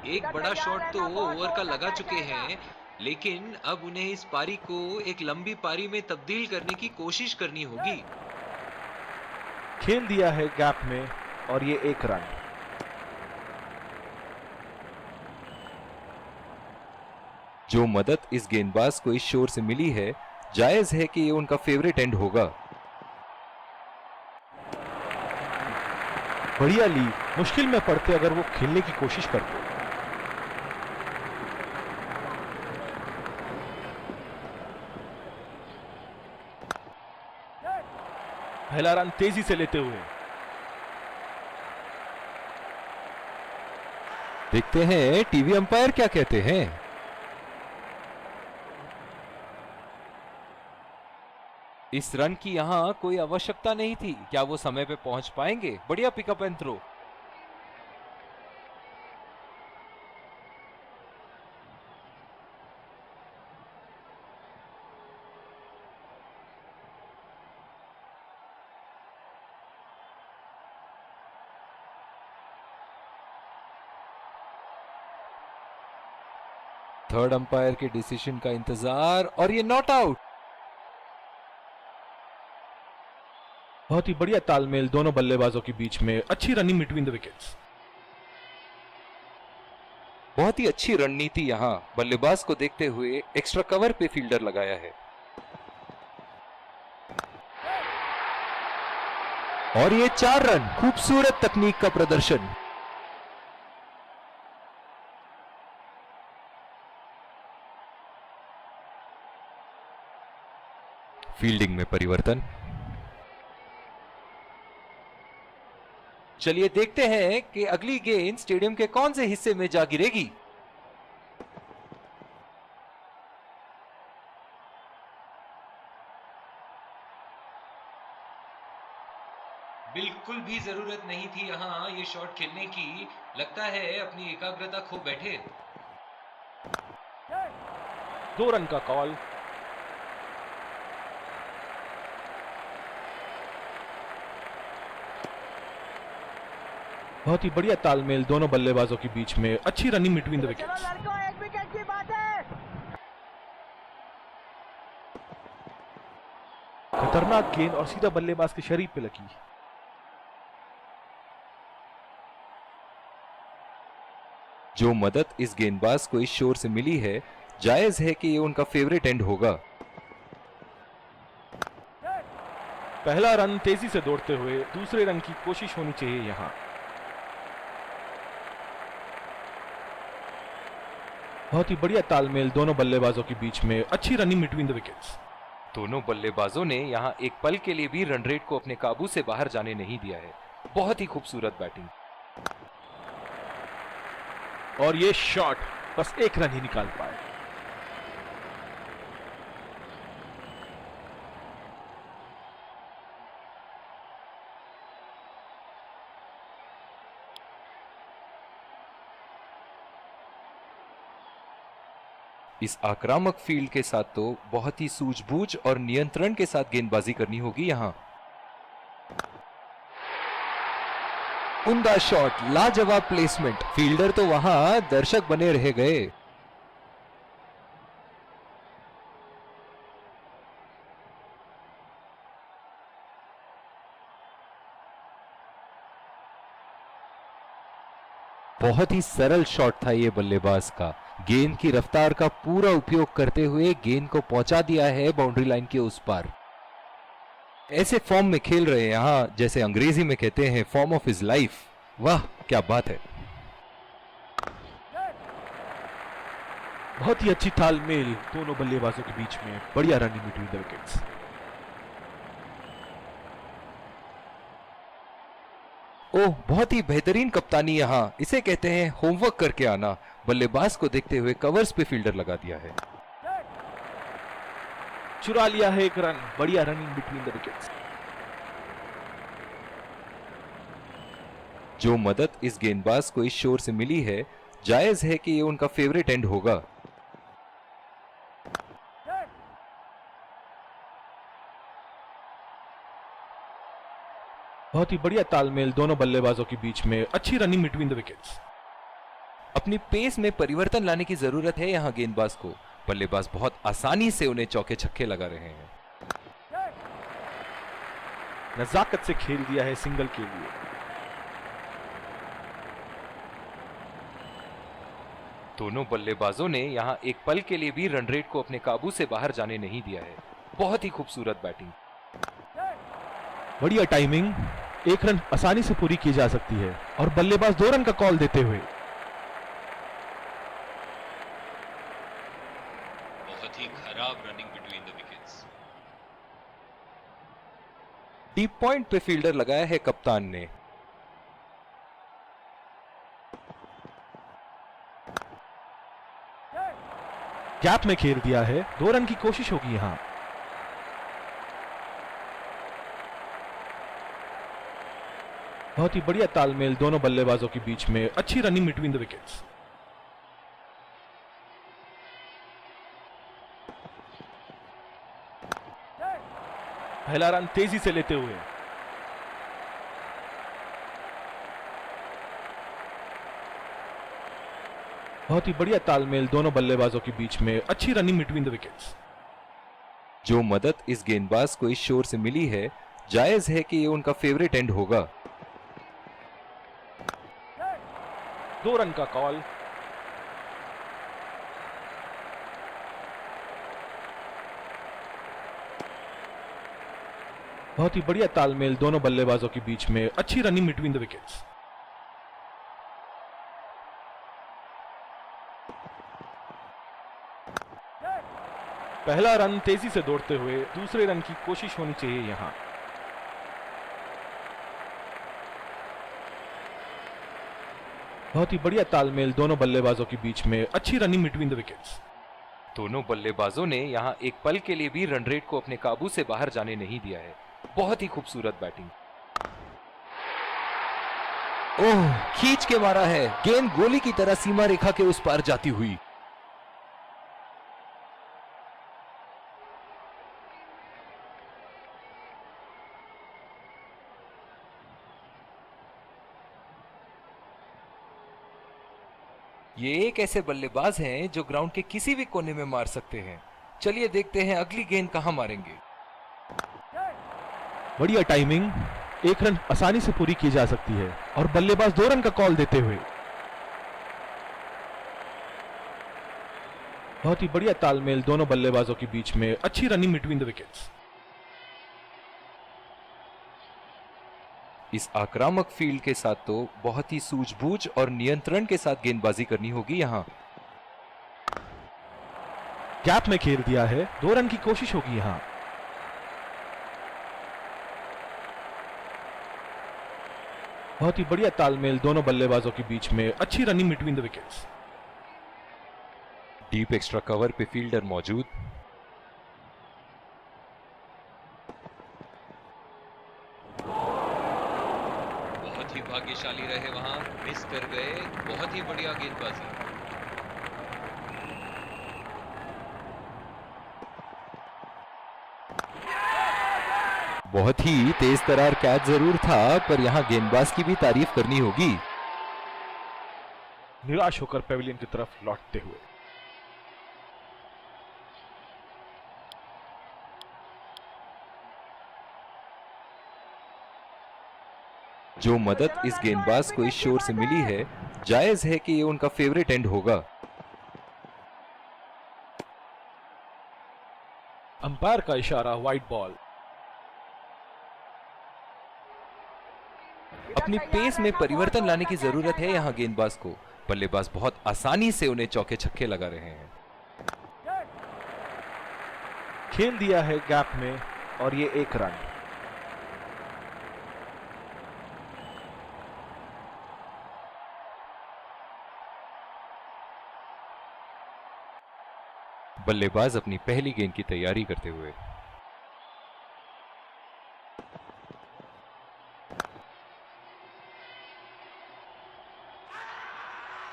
एक बड़ा शॉट तो ओवर का लगा चुके हैं, लेकिन अब उन्हें इस पारी को एक लंबी पारी में तब्दील करने की कोशिश करनी होगी। खेल दिया है गैप में और ये 1 रन। जो मदद इस गेंदबाज को इस शोर से मिली है, जायज है कि ये उनका फेवरेट एंड होगा। बढ़िया ली, मुश्किल में पड़ते अगर वो खेलने की कोशिश करते। पहला रन तेजी से लेते हुए। देखते हैं टीवी अंपायर क्या कहते हैं। इस रन की यहां कोई आवश्यकता नहीं थी। क्या वो समय पे पहुंच पाएंगे? बढ़िया pickup and throw. Third umpire के डिसीजन का इंतजार और ये नॉट आउट। बहुत ही बढ़िया तालमेल दोनों बल्लेबाजों के बीच में, अच्छी रनिंग बिटवीन द विकेट्स। बहुत ही अच्छी रणनीति यहां बल्लेबाज को देखते हुए एक्स्ट्रा कवर पे फील्डर लगाया है। और ये 4 रन, खूबसूरत तकनीक का प्रदर्शन। फील्डिंग में परिवर्तन। चलिए देखते हैं कि अगली गेंद स्टेडियम के कौन से हिस्से में जा गिरेगी। बिल्कुल भी जरूरत नहीं थी यहां ये शॉट खेलने की। लगता है अपनी एकाग्रता खो बैठे। 2 रन का कॉल। बहुत ही बढ़िया तालमेल दोनों बल्लेबाजों के बीच में, अच्छी रनिंग बिटवीन द विकेट्स। खतरनाक गेंद और सीधा बल्लेबाज के शरीर पे लगी। जो मदद इस गेंदबाज को इस शोर से मिली है, जायज है कि ये उनका फेवरेट एंड होगा। पहला रन तेजी से दौड़ते हुए, दूसरे रन की कोशिश होनी चाहिए यहां। बहुत ही बढ़िया तालमेल दोनों बल्लेबाजों के बीच में, अच्छी रनिंग बिटवीन द विकेट्स। दोनों बल्लेबाजों ने यहां एक पल के लिए भी रन रेट को अपने काबू से बाहर जाने नहीं दिया है। बहुत ही खूबसूरत बैटिंग। और ये शॉट बस एक रन ही निकाल पाए। इस आक्रामक फील्ड के साथ तो बहुत ही सूझबूझ और नियंत्रण के साथ गेंदबाजी करनी होगी यहां। उम्दा शॉट, लाजवाब प्लेसमेंट। फील्डर तो वहां दर्शक बने रह गए। बहुत ही सरल शॉट था ये बल्लेबाज का। गेंद की रफ्तार का पूरा उपयोग करते हुए गेंद को पहुंचा दिया है बाउंड्री लाइन के उस पार। ऐसे फॉर्म में खेल रहे हैं यहां, जैसे अंग्रेजी में कहते हैं फॉर्म ऑफ हिज लाइफ। वाह क्या बात है। बहुत ही अच्छी तालमेल दोनों बल्लेबाजों के बीच में। बढ़िया run in between the wickets. Oh, बहुत ही बेहतरीन कप्तानी यहां। इसे कहते हैं होमवर्क करके आना। बल्लेबाज को देखते हुए कवर्स पे फील्डर लगा दिया है। चुरा लिया है एक रन। बढ़िया run in between the wickets. जो मदद इस गेंदबाज को इस शोर से मिली है, जायज है कि ये उनका फेवरेट एंड होगा। बहुत ही बढ़िया तालमेल दोनों बल्लेबाजों के बीच में। अच्छी रनिंग बिटवीन द विकेट्स। अपनी पेस में परिवर्तन लाने की जरूरत है यहां गेंदबाज को। बल्लेबाज बहुत आसानी से उन्हें चौके छक्के लगा रहे हैं। नजाकत से खेल दिया है सिंगल के लिए। दोनों बल्लेबाजों ने यहां एक पल के लिए भी रन रेट को अपने काबू से बाहर जाने नहीं दिया है। बहुत ही खूबसूरत बैटिंग। बढ़िया टाइमिंग। एक रन आसानी से पूरी की जा सकती है और बल्लेबाज 2 रन का कॉल देते हुए। बहुत ही खराब running between the wickets. Deep point पे फील्डर लगाया है कप्तान ने। गैप में खेल दिया है। 2 रन की कोशिश होगी यहां। बहुत ही बढ़िया तालमेल दोनों बल्लेबाजों के बीच में। अच्छी रनिंग बिटवीन द विकेट्स। पहला रन तेजी से लेते हुए। बहुत ही बढ़िया तालमेल दोनों बल्लेबाजों के बीच में। अच्छी रनिंग बिटवीन द विकेट्स। जो मदद इस गेंदबाज को इस शोर से मिली है, जायज है कि ये उनका फेवरेट एंड होगा। 2 रन का कॉल। बहुत ही बढ़िया तालमेल दोनों बल्लेबाजों के बीच में। अच्छी रनिंग बिटवीन द विकेट्स। पहला रन तेजी से दौड़ते हुए। दूसरे रन की कोशिश होनी चाहिए यहां। बहुत ही बढ़िया तालमेल दोनों बल्लेबाजों के बीच में। अच्छी रनिंग बिटवीन द विकेट्स। दोनों बल्लेबाजों ने यहां एक पल के लिए भी रन रेट को अपने काबू से बाहर जाने नहीं दिया है। बहुत ही खूबसूरत बैटिंग। ओह, खींच के मारा है। गेंद गोली की तरह सीमा रेखा के उस पार जाती हुई। ये एक ऐसे बल्लेबाज हैं जो ग्राउंड के किसी भी कोने में मार सकते हैं। चलिए देखते हैं अगली गेंद कहां मारेंगे। बढ़िया टाइमिंग। एक रन आसानी से पूरी की जा सकती है और बल्लेबाज 2 रन का कॉल देते हुए। बहुत ही बढ़िया तालमेल दोनों बल्लेबाजों के बीच में। अच्छी रनिंग बिटवीन द विकेट्स। इस आक्रामक फील्ड के साथ तो बहुत ही सूझबूझ और नियंत्रण के साथ गेंदबाजी करनी होगी यहां। गैप में खेल दिया है। 2 रन की कोशिश होगी यहां। बहुत ही बढ़िया तालमेल दोनों बल्लेबाजों के बीच में, अच्छी running between the wickets. Deep extra cover पे फील्डर मौजूद। बहुत ही भाग्यशाली रहे वहां, मिस कर गए। बहुत ही बढ़िया गेंदबाजी। बहुत ही तेज तरार कैच जरूर था, पर यहां गेंदबाज की भी तारीफ करनी होगी। निराश होकर पेविलियन की तरफ लौटते हुए। जो मदद इस गेंदबाज को इस शोर से मिली है, जायज है कि ये उनका फेवरेट एंड होगा। अंपायर का इशारा, वाइड बॉल। अपनी पेस में परिवर्तन लाने की जरूरत है यहां गेंदबाज को। बल्लेबाज बहुत आसानी से उन्हें चौके छक्के लगा रहे हैं। खेल दिया है गैप में और ये 1 रन। बल्लेबाज अपनी पहली गेंद की तैयारी करते हुए।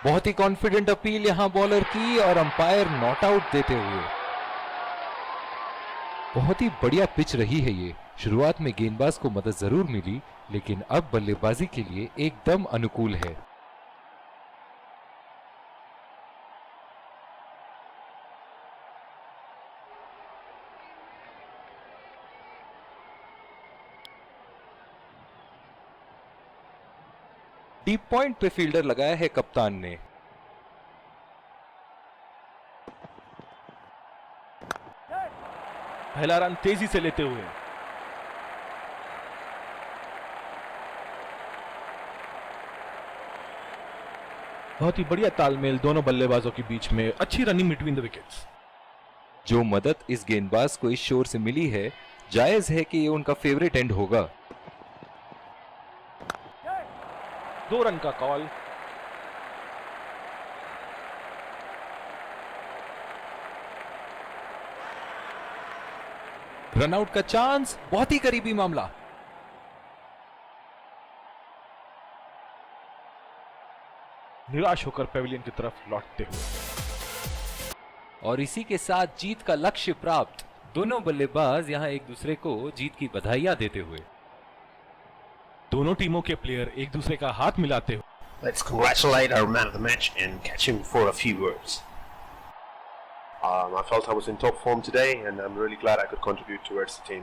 बहुत ही कॉन्फिडेंट अपील यहां बॉलर की और अंपायर नॉट आउट देते हुए। बहुत ही बढ़िया पिच रही है ये। शुरुआत में गेंदबाज को मदद जरूर मिली, लेकिन अब बल्लेबाजी के लिए एकदम अनुकूल है। डीप पॉइंट पे फील्डर लगाया है कप्तान ने। पहला रन तेजी से लेते हुए। बहुत ही बढ़िया तालमेल दोनों बल्लेबाजों के बीच में, अच्छी रनिंग बिटवीन द विकेट्स। जो मदद इस गेंदबाज को इस शोर से मिली है, जायज है कि ये उनका फेवरेट एंड होगा। 2 रन का कॉल। रनआउट का चांस, बहुत ही करीबी मामला। निराश होकर पेविलियन की तरफ लौटते हुए। और इसी के साथ जीत का लक्ष्य प्राप्त। दोनों बल्लेबाज यहां एक दूसरे को जीत की बधाइयां देते हुए। दोनों टीमों के प्लेयर एक दूसरे का हाथ मिलाते हुए। Let's congratulate our man of the match and catch him for a few words. I felt I was in top form today, and I'm really glad I could contribute towards the team.